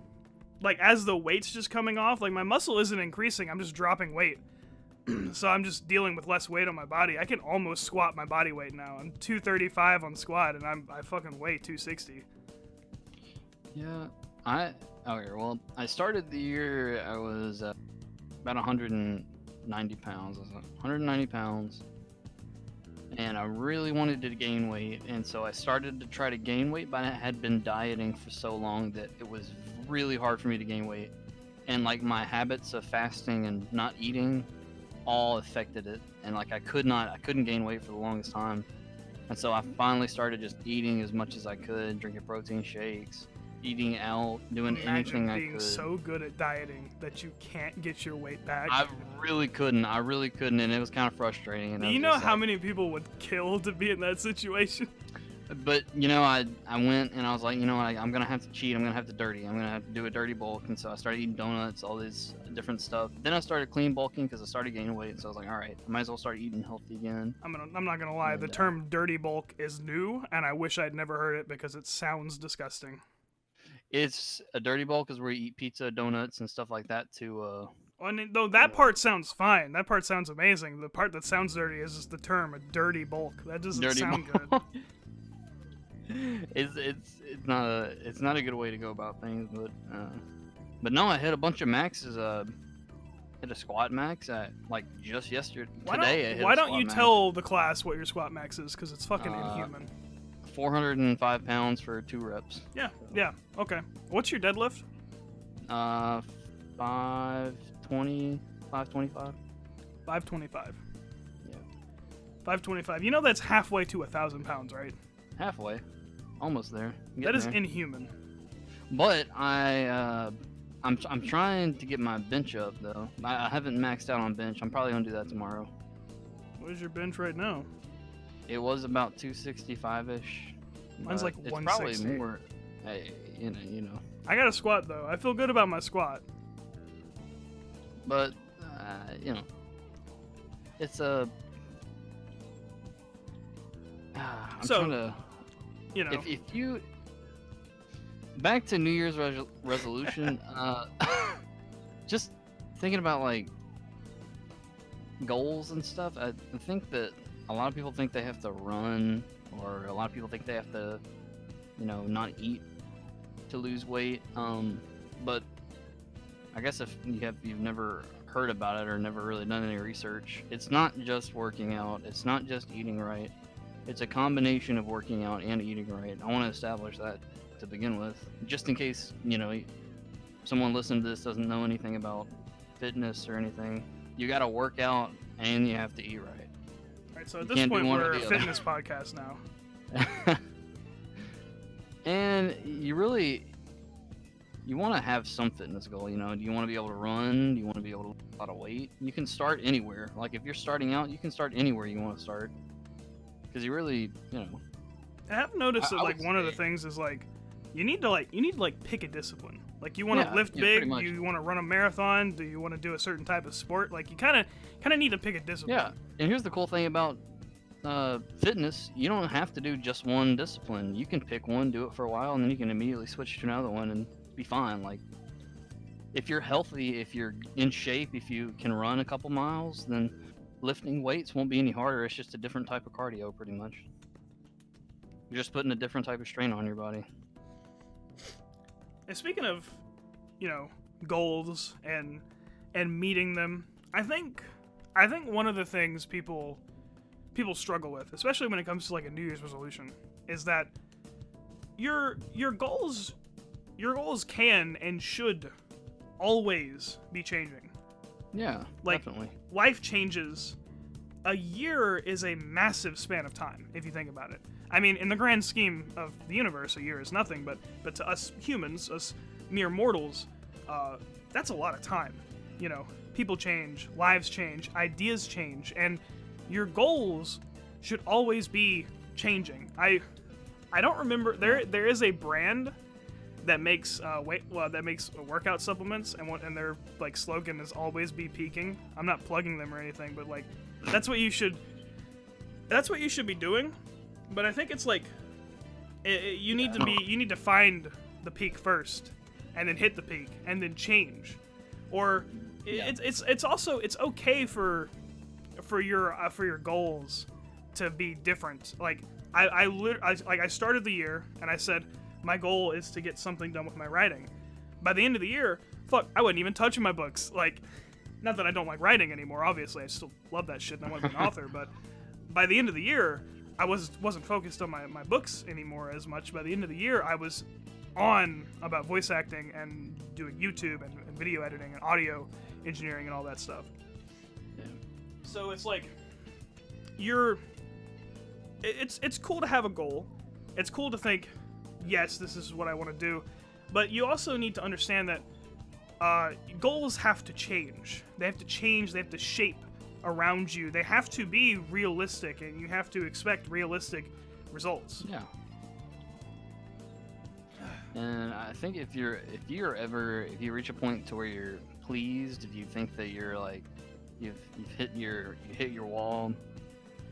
[SPEAKER 1] Like, as the weight's just coming off, like, my muscle isn't increasing, I'm just dropping weight. So I'm just dealing with less weight on my body. I can almost squat my body weight now. I'm 235 on squat, and I fucking weigh 260.
[SPEAKER 2] Yeah, well, I started the year, I was about 190 pounds. I was 190 pounds, and I really wanted to gain weight, and so I started to try to gain weight, but I had been dieting for so long that it was really hard for me to gain weight. And, like, my habits of fasting and not eating all affected it, and like I couldn't gain weight for the longest time, and so I finally started just eating as much as I could, drinking protein shakes, eating out, doing anything
[SPEAKER 1] Imagine
[SPEAKER 2] I
[SPEAKER 1] being
[SPEAKER 2] could.
[SPEAKER 1] so good at dieting that you can't get your weight back.
[SPEAKER 2] I really couldn't, and it was kind of frustrating. And
[SPEAKER 1] Do
[SPEAKER 2] I
[SPEAKER 1] you
[SPEAKER 2] was
[SPEAKER 1] know
[SPEAKER 2] just
[SPEAKER 1] how
[SPEAKER 2] like,
[SPEAKER 1] many people would kill to be in that situation?
[SPEAKER 2] But you know, I went and I was like, you know what, I'm gonna have to cheat. I'm gonna have to dirty. I'm gonna have to do a dirty bulk. And so I started eating donuts, all this different stuff. Then I started clean bulking because I started gaining weight. So I was like, all right, I might as well start eating healthy again.
[SPEAKER 1] I'm not gonna lie. The
[SPEAKER 2] And,
[SPEAKER 1] term "dirty bulk" is new, and I wish I'd never heard it because it sounds disgusting.
[SPEAKER 2] It's a dirty bulk is where you eat pizza, donuts, and stuff like that to
[SPEAKER 1] Though that part sounds fine. That part sounds amazing. The part that sounds dirty is just the term "a dirty bulk." That doesn't
[SPEAKER 2] dirty
[SPEAKER 1] sound
[SPEAKER 2] bulk.
[SPEAKER 1] good.
[SPEAKER 2] It's not a good way to go about things, but no, I hit a bunch of maxes. Hit a squat max at like just yesterday.
[SPEAKER 1] Why don't you tell the class what your squat max is? Because it's fucking inhuman.
[SPEAKER 2] 405 pounds for 2 reps.
[SPEAKER 1] Yeah. Okay. What's your deadlift?
[SPEAKER 2] 520, 525.
[SPEAKER 1] 525.
[SPEAKER 2] Yeah.
[SPEAKER 1] 525. You know that's halfway to 1,000 pounds, right?
[SPEAKER 2] Halfway, almost there.
[SPEAKER 1] That is
[SPEAKER 2] there.
[SPEAKER 1] inhuman.
[SPEAKER 2] But I'm trying to get my bench up though. I haven't maxed out on bench. I'm probably gonna do that tomorrow.
[SPEAKER 1] What is your bench right now?
[SPEAKER 2] It was about 265-ish.
[SPEAKER 1] Mine's like
[SPEAKER 2] it's
[SPEAKER 1] 160.
[SPEAKER 2] probably more. Hey, you know.
[SPEAKER 1] I got a squat though. I feel good about my squat.
[SPEAKER 2] But you know, it's a. I'm
[SPEAKER 1] So,
[SPEAKER 2] trying to.
[SPEAKER 1] You know.
[SPEAKER 2] If you back to New Year's resolution, just thinking about like goals and stuff. I think that a lot of people think they have to run, or a lot of people think they have to, not eat to lose weight. But I guess if you've never heard about it or never really done any research, it's not just working out. It's not just eating right. It's a combination of working out and eating right. I want to establish that to begin with, just in case someone listening to this doesn't know anything about fitness or anything. You got to work out and you have to eat right.
[SPEAKER 1] All right, so at this point we're a fitness podcast now.
[SPEAKER 2] And you want to have some fitness goal. Do you want to be able to run? Do you want to be able to lift a lot of weight? You can start anywhere. Like if you're starting out, you can start anywhere you want to start. Because you really,
[SPEAKER 1] I have noticed that one of the things is you need to pick a discipline. Like you want to lift big, you want to run a marathon, do you want to do a certain type of sport? Like you kind of need to pick a discipline.
[SPEAKER 2] Yeah, and here's the cool thing about fitness: you don't have to do just one discipline. You can pick one, do it for a while, and then you can immediately switch to another one and be fine. Like if you're healthy, if you're in shape, if you can run a couple miles, then lifting weights won't be any harder. It's just a different type of cardio, pretty much. You're just putting a different type of strain on your body.
[SPEAKER 1] And speaking of, goals and meeting them, I think one of the things people struggle with, especially when it comes to like a New Year's resolution, is that your goals can and should always be changing.
[SPEAKER 2] Yeah, definitely.
[SPEAKER 1] Life changes. A year is a massive span of time, if you think about it. I mean, in the grand scheme of the universe, a year is nothing, but to us humans, us mere mortals, that's a lot of time. People change, lives change, ideas change, and your goals should always be changing. I don't remember, there is a brand that makes workout supplements, and their slogan is always be peaking. I'm not plugging them or anything, but that's what you should be doing. But I think it's you need to find the peak first, and then hit the peak, and then change. Or it's also okay for your goals to be different. I started the year and I said my goal is to get something done with my writing. By the end of the year, I wasn't even touching my books. Not that I don't like writing anymore. Obviously, I still love that shit and I want to be an author. But by the end of the year, I wasn't focused on my books anymore as much. By the end of the year, I was on about voice acting and doing YouTube and video editing and audio engineering and all that stuff.
[SPEAKER 2] Yeah.
[SPEAKER 1] So it's it's cool to have a goal. It's cool to think, yes, this is what I want to do. But you also need to understand that goals have to change. They have to change. They have to shape around you. They have to be realistic, and you have to expect realistic results.
[SPEAKER 2] Yeah. And I think if you reach a point to where you're pleased, if you think that you're like you hit your wall,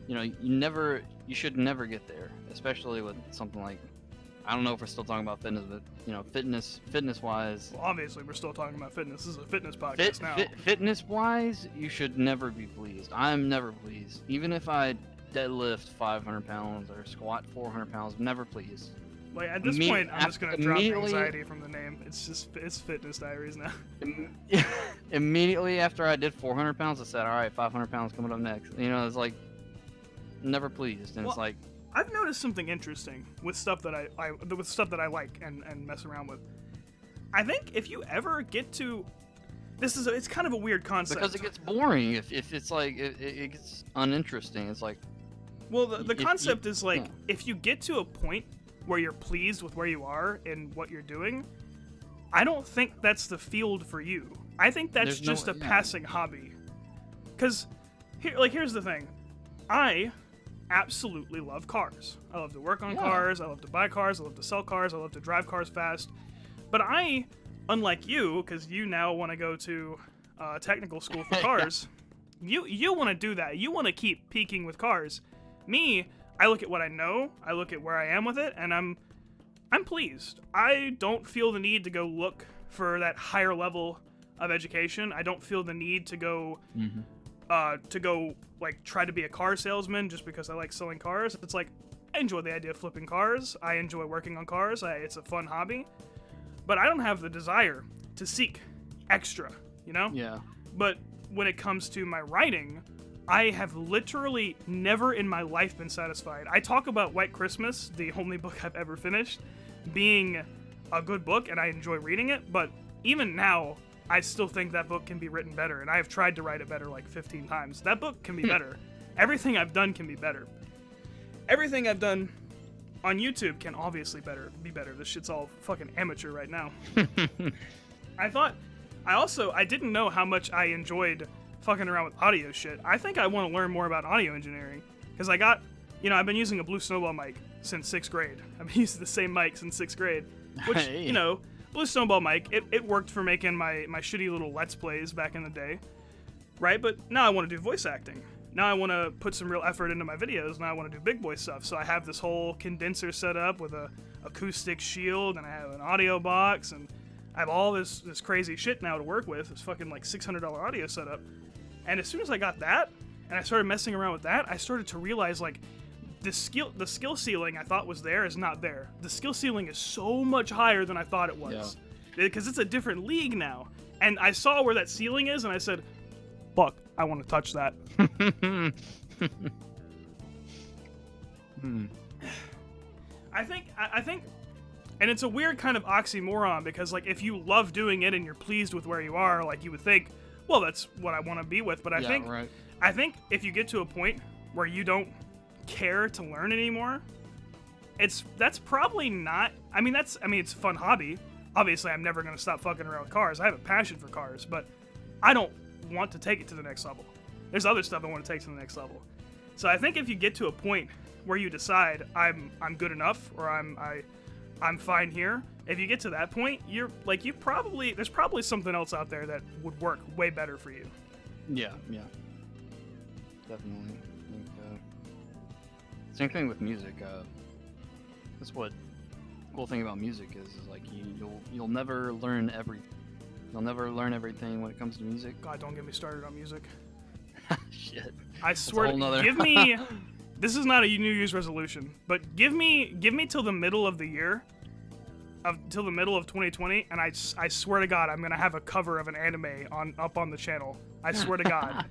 [SPEAKER 2] you should never get there, especially with something like, I don't know if we're still talking about fitness, but fitness wise.
[SPEAKER 1] Well, obviously we're still talking about fitness. This is a fitness podcast now.
[SPEAKER 2] Fitness wise, you should never be pleased. I'm never pleased, even if I deadlift 500 pounds or squat 400 pounds. Never pleased.
[SPEAKER 1] Like at this point, I'm just gonna drop anxiety from the name. It's Fitness Diaries now.
[SPEAKER 2] Immediately after I did 400 pounds, I said, all right, 500 pounds coming up next. It's like never pleased, and it's like.
[SPEAKER 1] I've noticed something interesting with stuff that I like and mess around with. I think if you ever get to, it's kind of a weird concept
[SPEAKER 2] because it gets boring if it's like it gets uninteresting. It's like,
[SPEAKER 1] well, the concept is like, if you get to a point where you're pleased with where you are and what you're doing, I don't think that's the field for you. I think that's just a passing hobby. Because here's the thing, I absolutely love cars. I love to work on cars. I love to buy cars. I love to sell cars. I love to drive cars fast. But I, unlike you, because you now want to go to technical school for cars, you want to do that. You want to keep peaking with cars. Me, I look at what I know. I look at where I am with it, and I'm pleased. I don't feel the need to go look for that higher level of education. I don't feel the need to go like try to be a car salesman just because I like selling cars. It's like, I enjoy the idea of flipping cars. I enjoy working on cars. It's a fun hobby. But I don't have the desire to seek extra,
[SPEAKER 2] Yeah.
[SPEAKER 1] But when it comes to my writing, I have literally never in my life been satisfied. I talk about White Christmas, the only book I've ever finished, being a good book, and I enjoy reading it, but even now, I still think that book can be written better, and I have tried to write it better like 15 times. That book can be better. Everything I've done can be better. Everything I've done on YouTube can obviously be better. This shit's all fucking amateur right now. I didn't know how much I enjoyed fucking around with audio shit. I think I want to learn more about audio engineering, because I've been using a Blue Snowball mic since 6th grade. I've been using the same mic since 6th grade, which, Blue Snowball mic, it worked for making my shitty little Let's Plays back in the day, right? But now I want to do voice acting. Now I want to put some real effort into my videos. Now I want to do big boy stuff. So I have this whole condenser set up with a acoustic shield, and I have an audio box, and I have all this crazy shit now to work with. This fucking like $600 audio setup. And as soon as I got that, and I started messing around with that, I started to realize like the skill ceiling I thought was there is not there. The skill ceiling is so much higher than I thought it was. Because it's a different league now. And I saw where that ceiling is, and I said, fuck, I want to touch that. I think, and it's a weird kind of oxymoron, because like if you love doing it and you're pleased with where you are, like you would think, well, that's what I want to be with. But I think if you get to a point where you don't care to learn anymore, that's probably not. It's a fun hobby. Obviously, I'm never gonna stop fucking around with cars. I have a passion for cars, but I don't want to take it to the next level. There's other stuff I want to take to the next level. So I think if you get to a point where you decide I'm good enough, or I'm fine here, if you get to that point, there's probably something else out there that would work way better for you.
[SPEAKER 2] Yeah, definitely. I think, same thing with music. That's what cool thing about music is like you'll never learn everything. You'll never learn everything when it comes to music.
[SPEAKER 1] God, don't get me started on music.
[SPEAKER 2] Shit.
[SPEAKER 1] I swear, give me. This is not a New Year's resolution, but give me till the middle of the year, till the middle of 2020, and I swear to God, I'm gonna have a cover of an anime up on the channel. I swear to God,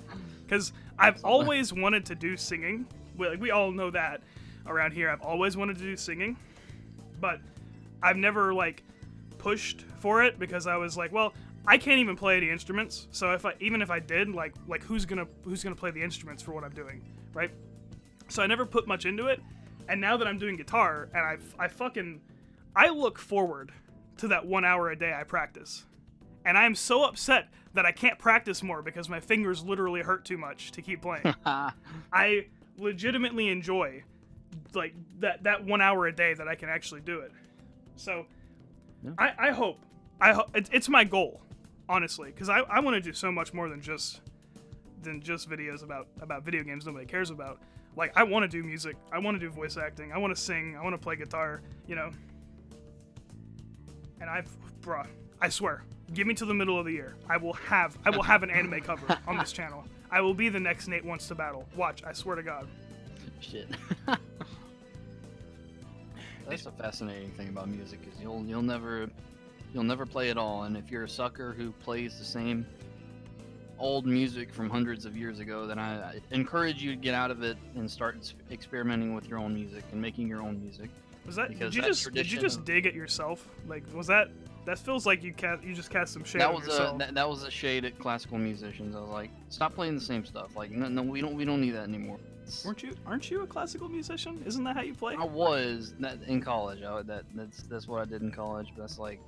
[SPEAKER 1] because I've always wanted to do singing. We all know that around here. I've always wanted to do singing, but I've never pushed for it, because I was like, well, I can't even play any instruments. So even if I did, like who's gonna play the instruments for what I'm doing, right? So I never put much into it. And now that I'm doing guitar, and I look forward to that 1 hour a day I practice. And I'm so upset that I can't practice more because my fingers literally hurt too much to keep playing. I legitimately enjoy like that 1 hour a day that I can actually do it. So
[SPEAKER 2] Yeah.
[SPEAKER 1] I hope it's my goal, honestly, because I want to do so much more than just videos about video games nobody cares about. Like, I want to do music, I want to do voice acting, I want to sing, I want to play guitar, you know. And I swear, give me to the middle of the year, I will have an anime cover on this channel. I will be the next Nate Wants to Battle. Watch, I swear to God.
[SPEAKER 2] Shit. That's a fascinating thing about music, is you'll never play it all, and if you're a sucker who plays the same old music from hundreds of years ago, then I encourage you to get out of it and start experimenting with your own music and making your own music.
[SPEAKER 1] Was that?
[SPEAKER 2] Because
[SPEAKER 1] Did you just dig at yourself? Like, was that? That feels like you just cast some shade on yourself.
[SPEAKER 2] That was a shade at classical musicians. I was like, stop playing the same stuff. Like, no, we don't need that anymore.
[SPEAKER 1] Aren't you a classical musician? Isn't that how you play?
[SPEAKER 2] I was in college. That's what I did in college. But that's like,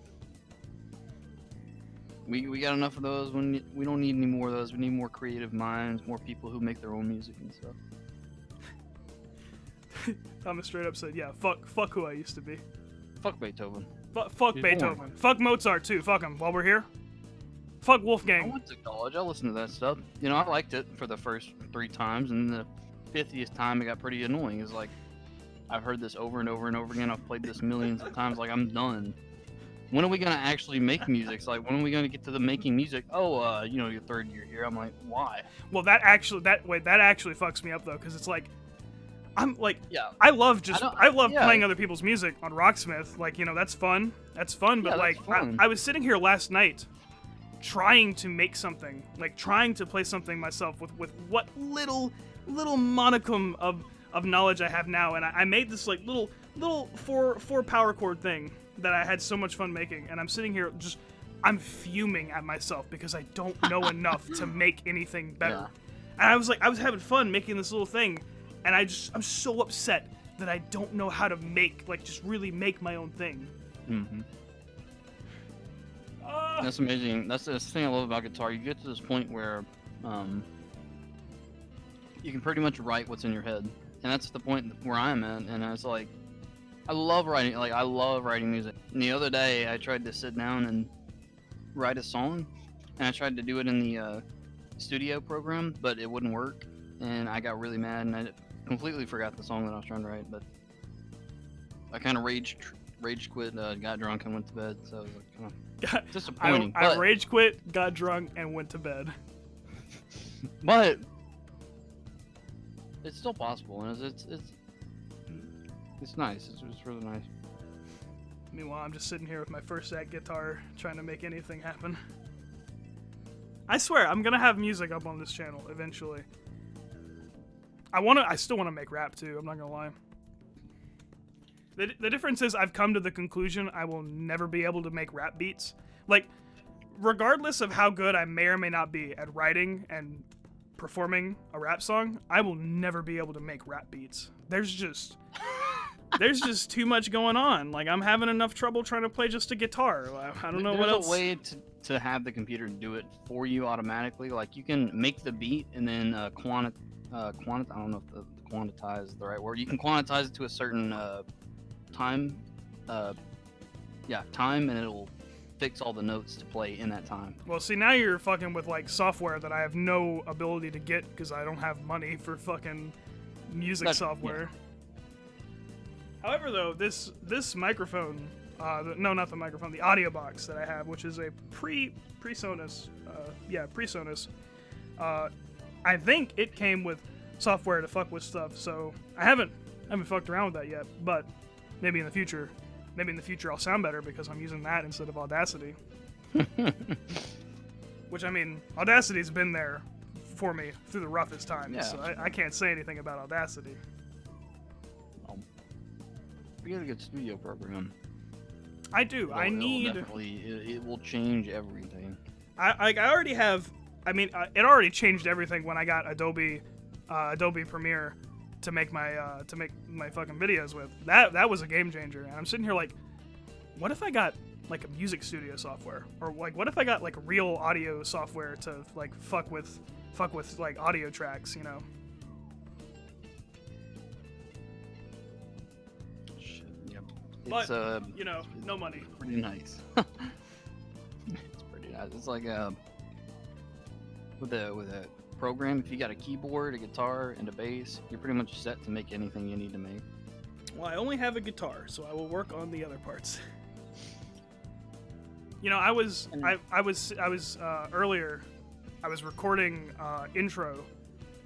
[SPEAKER 2] we got enough of those. We don't need any more of those. We need more creative minds, more people who make their own music and stuff.
[SPEAKER 1] Thomas straight up said, "Yeah, fuck who I used to be.
[SPEAKER 2] Fuck Beethoven.
[SPEAKER 1] Fuck
[SPEAKER 2] He's
[SPEAKER 1] Beethoven.
[SPEAKER 2] boring.
[SPEAKER 1] Fuck Mozart too. Fuck him. While we're here, fuck
[SPEAKER 2] I
[SPEAKER 1] Wolfgang."
[SPEAKER 2] went to college. I listened to that stuff. You know, I liked it for the first 3 times, and the 50th time it got pretty annoying. It's like, I've heard this over and over and over again. I've played this millions of times. Like, I'm done. When are we gonna actually make music? It's like, when are we gonna get to the making music? Oh, you know, your 3rd year here. I'm like, why?
[SPEAKER 1] Well, that actually fucks me up though, because it's like, I'm like,
[SPEAKER 2] Yeah.
[SPEAKER 1] I love
[SPEAKER 2] yeah.
[SPEAKER 1] playing other people's music on Rocksmith. Like, you know, that's fun. But
[SPEAKER 2] Yeah,
[SPEAKER 1] like,
[SPEAKER 2] that's fun.
[SPEAKER 1] I was sitting here last night trying to make something, like trying to play something myself with what little monicum of knowledge I have now, and I made this like little four power chord thing that I had so much fun making, and I'm sitting here just, I'm fuming at myself because I don't know enough to make anything better.
[SPEAKER 2] Yeah.
[SPEAKER 1] And I was having fun making this little thing, and I'm so upset that I don't know how to just really make my own thing.
[SPEAKER 2] Mm-hmm. That's amazing. That's the thing I love about guitar. You get to this point where you can pretty much write what's in your head, and that's the point where I'm at. And it's like, I love writing. Like, I love writing music. And the other day, I tried to sit down and write a song, and I tried to do it in the studio program, but it wouldn't work, and I got really mad, and I completely forgot the song that I was trying to write. But I kind of rage quit, got drunk, and went to bed. So it was like, kind of disappointing.
[SPEAKER 1] I rage quit, got drunk, and went to bed.
[SPEAKER 2] But it's still possible, and it's nice. It's really nice.
[SPEAKER 1] Meanwhile, I'm just sitting here with my first act guitar, trying to make anything happen. I swear, I'm gonna have music up on this channel eventually. I still wanna make rap too, I'm not gonna lie. The difference is, I've come to the conclusion I will never be able to make rap beats. Like, regardless of how good I may or may not be at writing and performing a rap song, I will never be able to make rap beats. There's just too much going on. Like, I'm having enough trouble trying to play just a guitar. I don't know what else.
[SPEAKER 2] There's a way to have the computer do it for you automatically. Like, you can make the beat and then I don't know if quantize is the right word. You can quantize it to a certain time, and it'll fix all the notes to play in that time.
[SPEAKER 1] Well, see, now you're fucking with like software that I have no ability to get because I don't have money for fucking music software. Yeah. However, though, this microphone, no, not the microphone, the audio box that I have, which is a PreSonus, PreSonus, I think it came with software to fuck with stuff, so I haven't fucked around with that yet, but maybe in the future I'll sound better because I'm using that instead of Audacity. Which, I mean, Audacity's been there for me through the roughest times,
[SPEAKER 2] Yeah.
[SPEAKER 1] so I can't say anything about Audacity.
[SPEAKER 2] You got a good studio program.
[SPEAKER 1] I do.
[SPEAKER 2] It will change everything.
[SPEAKER 1] I already have. I mean, it already changed everything when I got Adobe Premiere to make my fucking videos with. That was a game changer. And I'm sitting here like, what if I got like a music studio software, or like what if I got like real audio software to like fuck with like audio tracks, you know?
[SPEAKER 2] Shit, yep.
[SPEAKER 1] But
[SPEAKER 2] It's
[SPEAKER 1] you know, no money.
[SPEAKER 2] pretty nice. It's pretty nice. It's like with a program, if you got a keyboard, a guitar, and a bass, you're pretty much set to make anything you need to make.
[SPEAKER 1] Well, I only have a guitar, so I will work on the other parts. You know, I was earlier, I was recording intro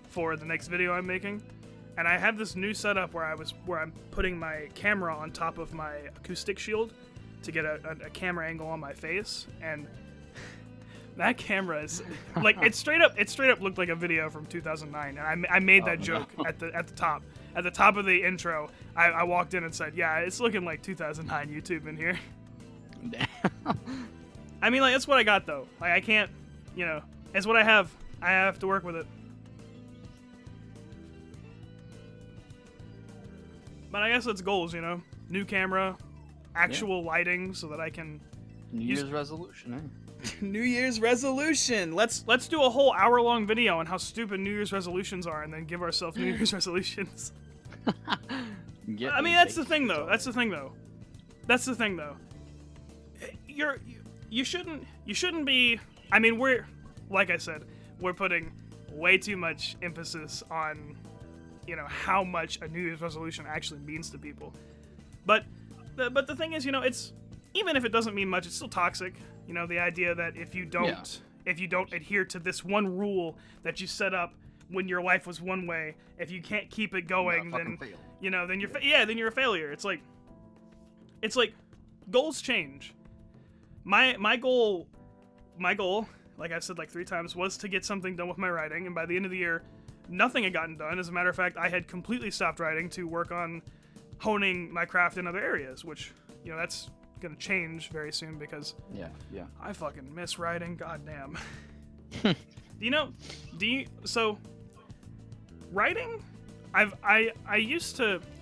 [SPEAKER 1] for the next video I'm making, and I have this new setup where I'm putting my camera on top of my acoustic shield to get a camera angle on my face, and that camera is like it straight up looked like a video from 2009, and I made that joke at the top of the intro. I walked in and said, yeah, it's looking like 2009 YouTube in here.
[SPEAKER 2] Damn.
[SPEAKER 1] I mean, like, that's what I got, though. Like, I can't, you know, it's what I have. I have to work with it. But I guess it's goals, you know? New camera, actual lighting so that I can...
[SPEAKER 2] New Year's resolution, eh?
[SPEAKER 1] New Year's resolution! Let's do a whole hour-long video on how stupid New Year's resolutions are and then give ourselves New Year's resolutions. I mean, that's the thing, though. You shouldn't be. I mean, like I said, we're putting way too much emphasis on, you know, how much a New Year's resolution actually means to people. But the thing is, you know, it's, even if it doesn't mean much, it's still toxic. You know, the idea that if you don't adhere to this one rule that you set up when your life was one way, if you can't keep it going, then
[SPEAKER 2] fail.
[SPEAKER 1] You know, then then you're a failure. It's like goals change. My goal, like I've said like 3 times, was to get something done with my writing, and by the end of the year, nothing had gotten done. As a matter of fact, I had completely stopped writing to work on honing my craft in other areas, which, you know, that's gonna change very soon because I fucking miss writing. Goddamn. So writing,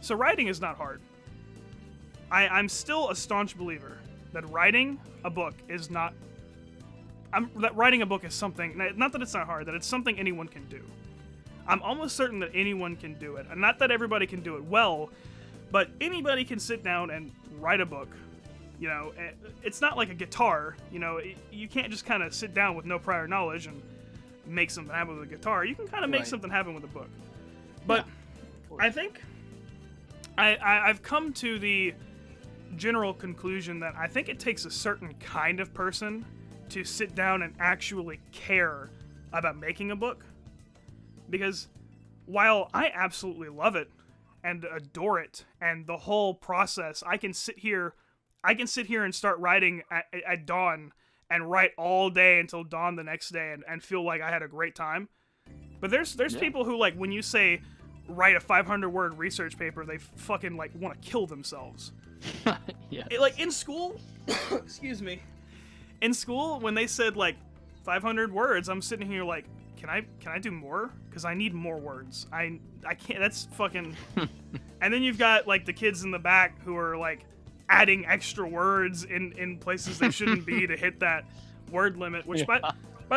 [SPEAKER 1] so writing is not hard. I'm still a staunch believer that writing a book is not, that writing a book is something, not that it's not hard, that it's something anyone can do. I'm almost certain that anyone can do it. And not that everybody can do it well, but anybody can sit down and write a book. You know, it's not like a guitar. You know, you can't just kind of sit down with no prior knowledge and make something happen with a guitar. You can kind of make something happen with a book. But I think I've come to the general conclusion that I think it takes a certain kind of person to sit down and actually care about making a book. Because while I absolutely love it and adore it and the whole process, I can sit here and start writing at dawn and write all day until dawn the next day and feel like I had a great time. But there's people who, like, when you say write a 500-word research paper, they fucking like want to kill themselves. Like in school, excuse me, in school when they said like 500 words, I'm sitting here like, can I do more? Because I need more words. I can't. That's fucking. And then you've got like the kids in the back who are like adding extra words in places they shouldn't be to hit that word limit. Which by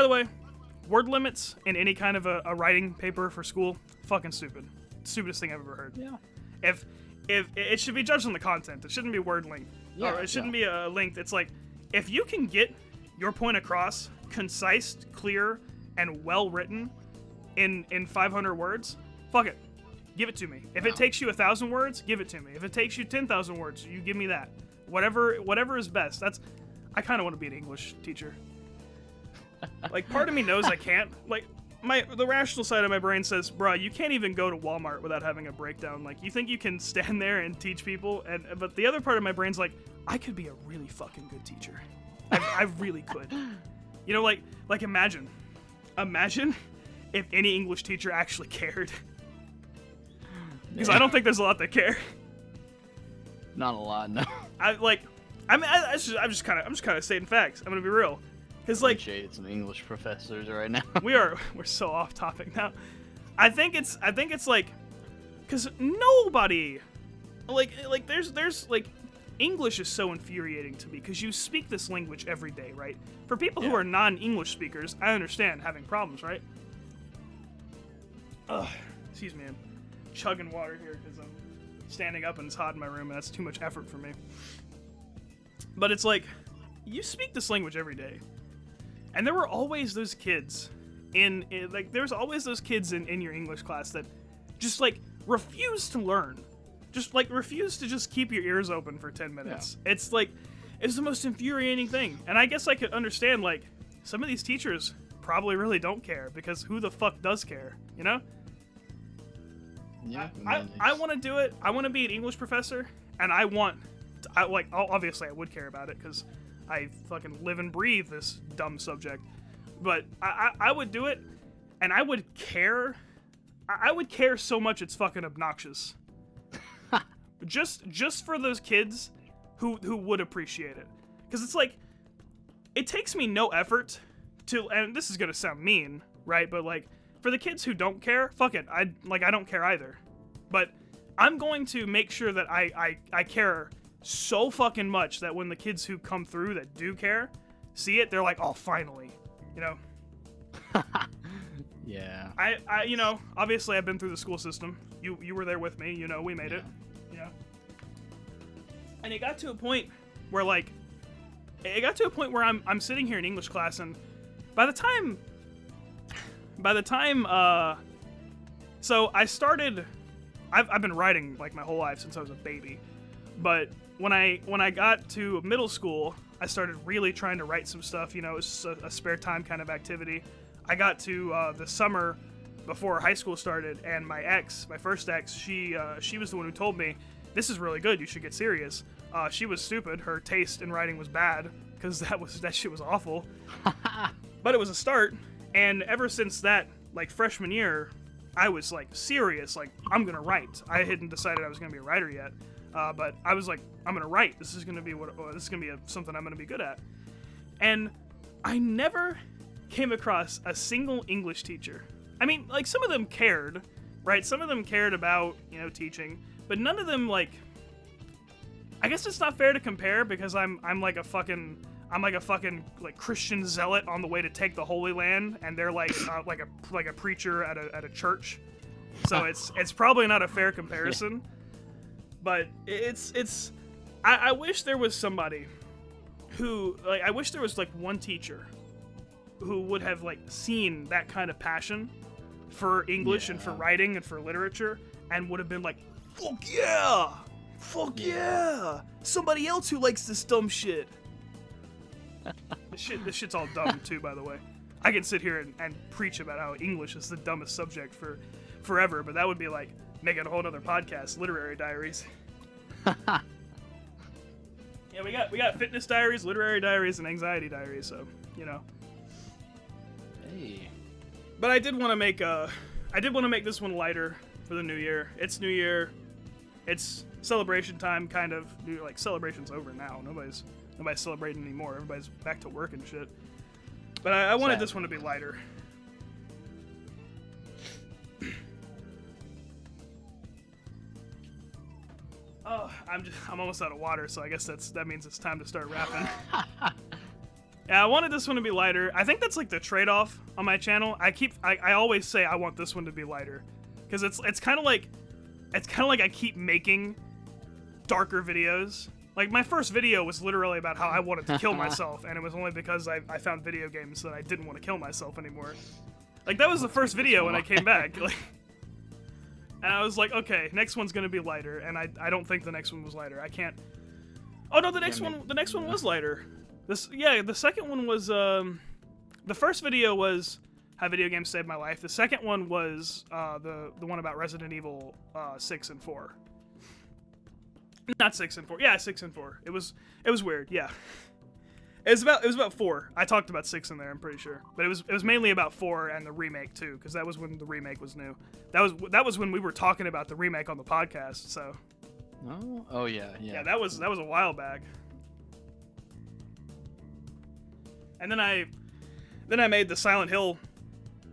[SPEAKER 1] the way, word limits in any kind of a writing paper for school, fucking stupid. Stupidest thing I've ever heard.
[SPEAKER 2] Yeah.
[SPEAKER 1] If it should be judged on the content, it shouldn't be word length.
[SPEAKER 2] Yeah,
[SPEAKER 1] or it shouldn't be a length. It's like, if you can get your point across, concise, clear, and well written in 500 words, fuck it. Give it to me. If it takes you 1,000 words, give it to me. If it takes you 10,000 words, you give me that. Whatever is best. I kind of want to be an English teacher. Like, part of me knows I can't. Like, the rational side of my brain says, bruh, you can't even go to Walmart without having a breakdown. Like, you think you can stand there and teach people? But the other part of my brain's like, I could be a really fucking good teacher. I really could. You know, like imagine if any English teacher actually cared. Because I don't think there's a lot that care.
[SPEAKER 2] Not a lot, no.
[SPEAKER 1] I'm just kind of stating facts. I'm gonna be real. Because like,
[SPEAKER 2] shade some English professors right now.
[SPEAKER 1] we're so off topic now. I think it's like, because nobody, like there's like, English is so infuriating to me because you speak this language every day, right? For people who
[SPEAKER 2] Yeah.
[SPEAKER 1] are non-English speakers, I understand having problems, right? Ugh, excuse me, I'm chugging water here because I'm standing up and it's hot in my room and that's too much effort for me. But it's like, you speak this language every day. And there were always those kids there's always those kids in your English class that just, like, refuse to learn. Just, like, refuse to just keep your ears open for 10 minutes. Yeah. It's, like, it's the most infuriating thing. And I guess I could understand, like, some of these teachers probably really don't care, because who the fuck does care, you know?
[SPEAKER 2] Yeah.
[SPEAKER 1] I want to do it. I want to be an English professor, and obviously I would care about it, because I fucking live and breathe this dumb subject. But I would do it, and I would care. I would care so much it's fucking obnoxious. just for those kids who would appreciate it. Because it's like, it takes me no effort to, and this is gonna sound mean, right? But like, for the kids who don't care, fuck it. I don't care either. But I'm going to make sure that I care so fucking much that when the kids who come through that do care see it, they're like, oh, finally, you know?
[SPEAKER 2] Yeah.
[SPEAKER 1] I you know, obviously I've been through the school system. You were there with me, you know, we made it. You know? And it got to a point where, like, I'm sitting here in English class, and by the time so I started, I've been writing like my whole life since I was a baby, but when I got to middle school, I started really trying to write some stuff. You know, it was a spare time kind of activity. I got to the summer before high school started, and my first ex, she was the one who told me, this is really good, you should get serious. She was stupid. Her taste in writing was bad, because that shit was awful. But it was a start, and ever since that, like, freshman year, I was like serious, like, I'm gonna write. I hadn't decided I was gonna be a writer yet, but I was like, I'm gonna write. This is gonna be something I'm gonna be good at. And I never came across a single English teacher. I mean, like, some of them cared, right? Some of them cared about, you know, teaching, but none of them, like, I guess it's not fair to compare, because I'm like a fucking like Christian zealot on the way to take the Holy Land, and they're like a preacher at a church. So it's probably not a fair comparison. But I wish there was somebody who, like, I wish there was like one teacher who would have, like, seen that kind of passion for English and for writing and for literature, and would have been like, fuck yeah, somebody else who likes this dumb shit. This shit's all dumb too, by the way. I can sit here and preach about how English is the dumbest subject for forever, but that would be like making a whole other podcast, literary diaries. Yeah, we got fitness diaries, literary diaries, and anxiety diaries, so, you know.
[SPEAKER 2] Hey.
[SPEAKER 1] But I did want to make this one lighter for the new year. It's New Year. It's celebration time, kind of. Like, celebration's over now. Nobody's celebrating anymore. Everybody's back to work and shit. But I wanted this one to be lighter. Oh, I'm almost out of water, so I guess that means it's time to start rapping. Yeah, I wanted this one to be lighter. I think that's like the trade-off on my channel. I always say I want this one to be lighter, because it's kind of like I keep making darker videos. Like, my first video was literally about how I wanted to kill myself, and it was only because I found video games that I didn't want to kill myself anymore. Like, that was the first video when I came back. Like, and I was like, okay, next one's gonna be lighter, and I don't think the next one was lighter. I can't. Oh no, the next one was lighter. The second one was the first video was how video games saved my life. The second one was the one about Resident Evil 6 and 4. Not 6 and 4. Yeah, 6 and 4. It was weird. Yeah, it was about 4. I talked about 6 in there, I'm pretty sure, but it was mainly about 4 and the remake too, because that was when the remake was new. That was when we were talking about the remake on the podcast. So.
[SPEAKER 2] Oh yeah.
[SPEAKER 1] Yeah, that was a while back. And then I made the Silent Hill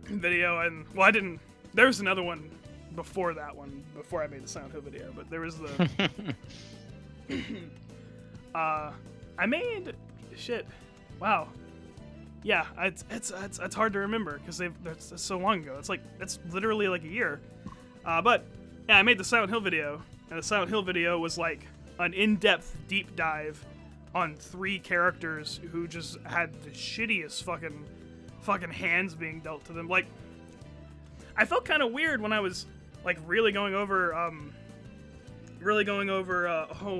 [SPEAKER 1] video, and well, I didn't. There was another one before that one, before I made the Silent Hill video, but there was the I made shit. Wow. Yeah, it's hard to remember because that's so long ago. It's literally like a year. But yeah, I made the Silent Hill video, and the Silent Hill video was like an in-depth deep dive on 3 characters who just had the shittiest fucking hands being dealt to them. Like, I felt kind of weird when I was like really going over oh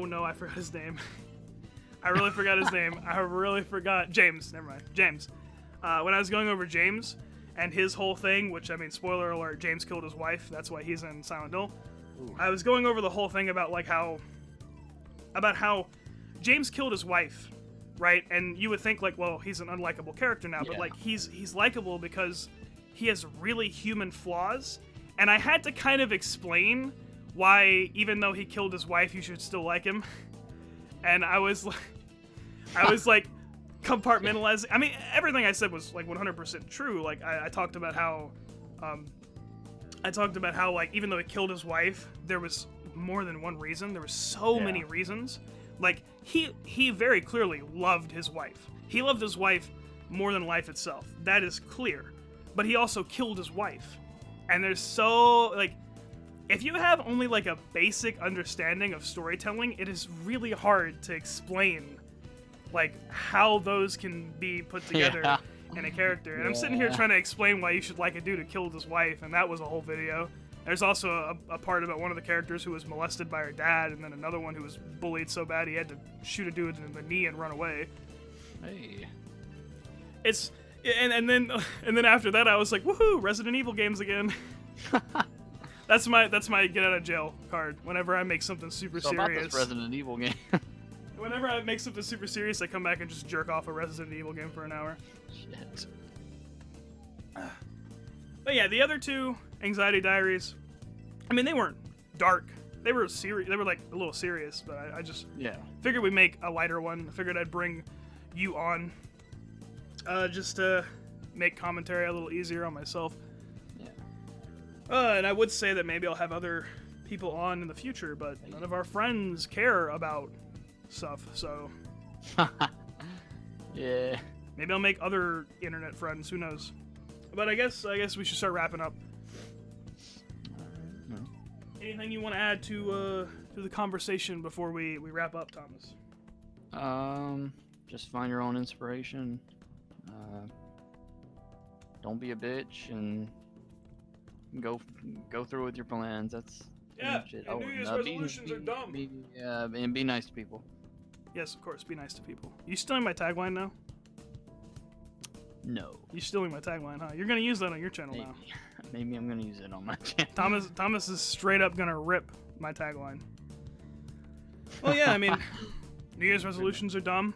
[SPEAKER 1] no, I forgot his name. I really forgot his name. I really forgot James. Never mind, James. When I was going over James and his whole thing, which, I mean, spoiler alert, James killed his wife. That's why he's in Silent Hill. Ooh. I was going over the whole thing about like how James killed his wife, right? And you would think like, well, he's an unlikable character now, but like he's likable because he has really human flaws. And I had to kind of explain why, even though he killed his wife, you should still like him. And I was like compartmentalizing. I mean, everything I said was like 100% true. Like I talked about how like even though he killed his wife, there was more than one reason. There were so many reasons. Like he very clearly loved his wife. He loved his wife more than life itself. That is clear. But he also killed his wife. And there's so like, if you have only like a basic understanding of storytelling, it is really hard to explain like how those can be put together in a character. And I'm sitting here trying to explain why you should like a dude who killed his wife, and that was a whole video. There's also a part about one of the characters who was molested by her dad, and then another one who was bullied so bad he had to shoot a dude in the knee and run away.
[SPEAKER 2] Hey.
[SPEAKER 1] It's and then after that I was like, woohoo, Resident Evil games again. That's my get out of jail card. Whenever I make something super serious.
[SPEAKER 2] About this Resident Evil game.
[SPEAKER 1] Whenever I make something super serious, I come back and just jerk off a Resident Evil game for an hour.
[SPEAKER 2] Shit.
[SPEAKER 1] But yeah, the other 2 Anxiety Diaries, I mean, they weren't dark. They were serious. They were like a little serious, but I just figured we'd make a lighter one. I figured I'd bring you on, just to make commentary a little easier on myself. And I would say that maybe I'll have other people on in the future, but none of our friends care about stuff, so
[SPEAKER 2] yeah,
[SPEAKER 1] maybe I'll make other internet friends. Who knows? But I guess we should start wrapping up.
[SPEAKER 2] No.
[SPEAKER 1] Anything you want to add to the conversation before we wrap up, Thomas?
[SPEAKER 2] Just find your own inspiration. Don't be a bitch and go through with your plans. That's shit.
[SPEAKER 1] New Year's resolutions are dumb.
[SPEAKER 2] And be nice to people.
[SPEAKER 1] Yes, of course. Be nice to people. You stealing my tagline now?
[SPEAKER 2] No.
[SPEAKER 1] You stealing my tagline, huh? You're gonna use that on your channel now.
[SPEAKER 2] Maybe I'm gonna use it on my channel.
[SPEAKER 1] Thomas is straight up gonna rip my tagline. Well, yeah. I mean, New Year's resolutions are dumb.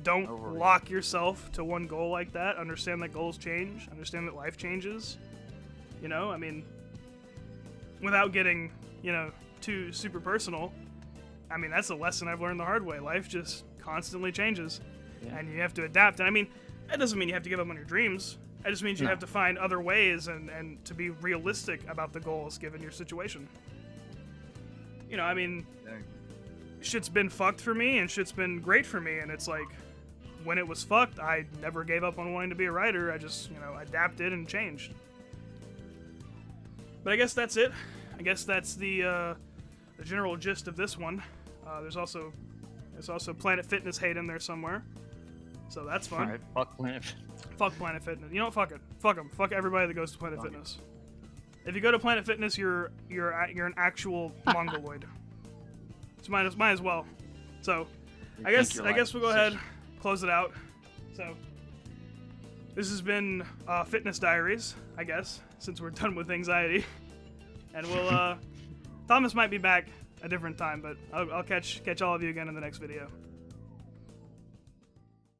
[SPEAKER 1] Don't lock yourself to one goal like that. Understand that goals change. Understand that life changes. You know, I mean, without getting, too super personal, I mean, that's a lesson I've learned the hard way. Life just constantly changes, and you have to adapt. And I mean, that doesn't mean you have to give up on your dreams. It just means you have to find other ways and to be realistic about the goals given your situation. I mean, shit's been fucked for me, and shit's been great for me, and it's like, when it was fucked, I never gave up on wanting to be a writer. I just, adapted and changed. But I guess that's it. I guess that's the general gist of this one. There's also Planet Fitness hate in there somewhere, so that's fun.
[SPEAKER 2] Alright, fuck Planet Fitness.
[SPEAKER 1] Fuck Planet Fitness. You know what? Fuck it. Fuck them. Fuck everybody that goes to Planet Fitness. If you go to Planet Fitness, you're an actual mongoloid. So might as well. So, I guess we'll go ahead, close it out. So, this has been Fitness Diaries, I guess, since we're done with anxiety. And we'll Thomas might be back a different time, but I'll catch all of you again in the next video.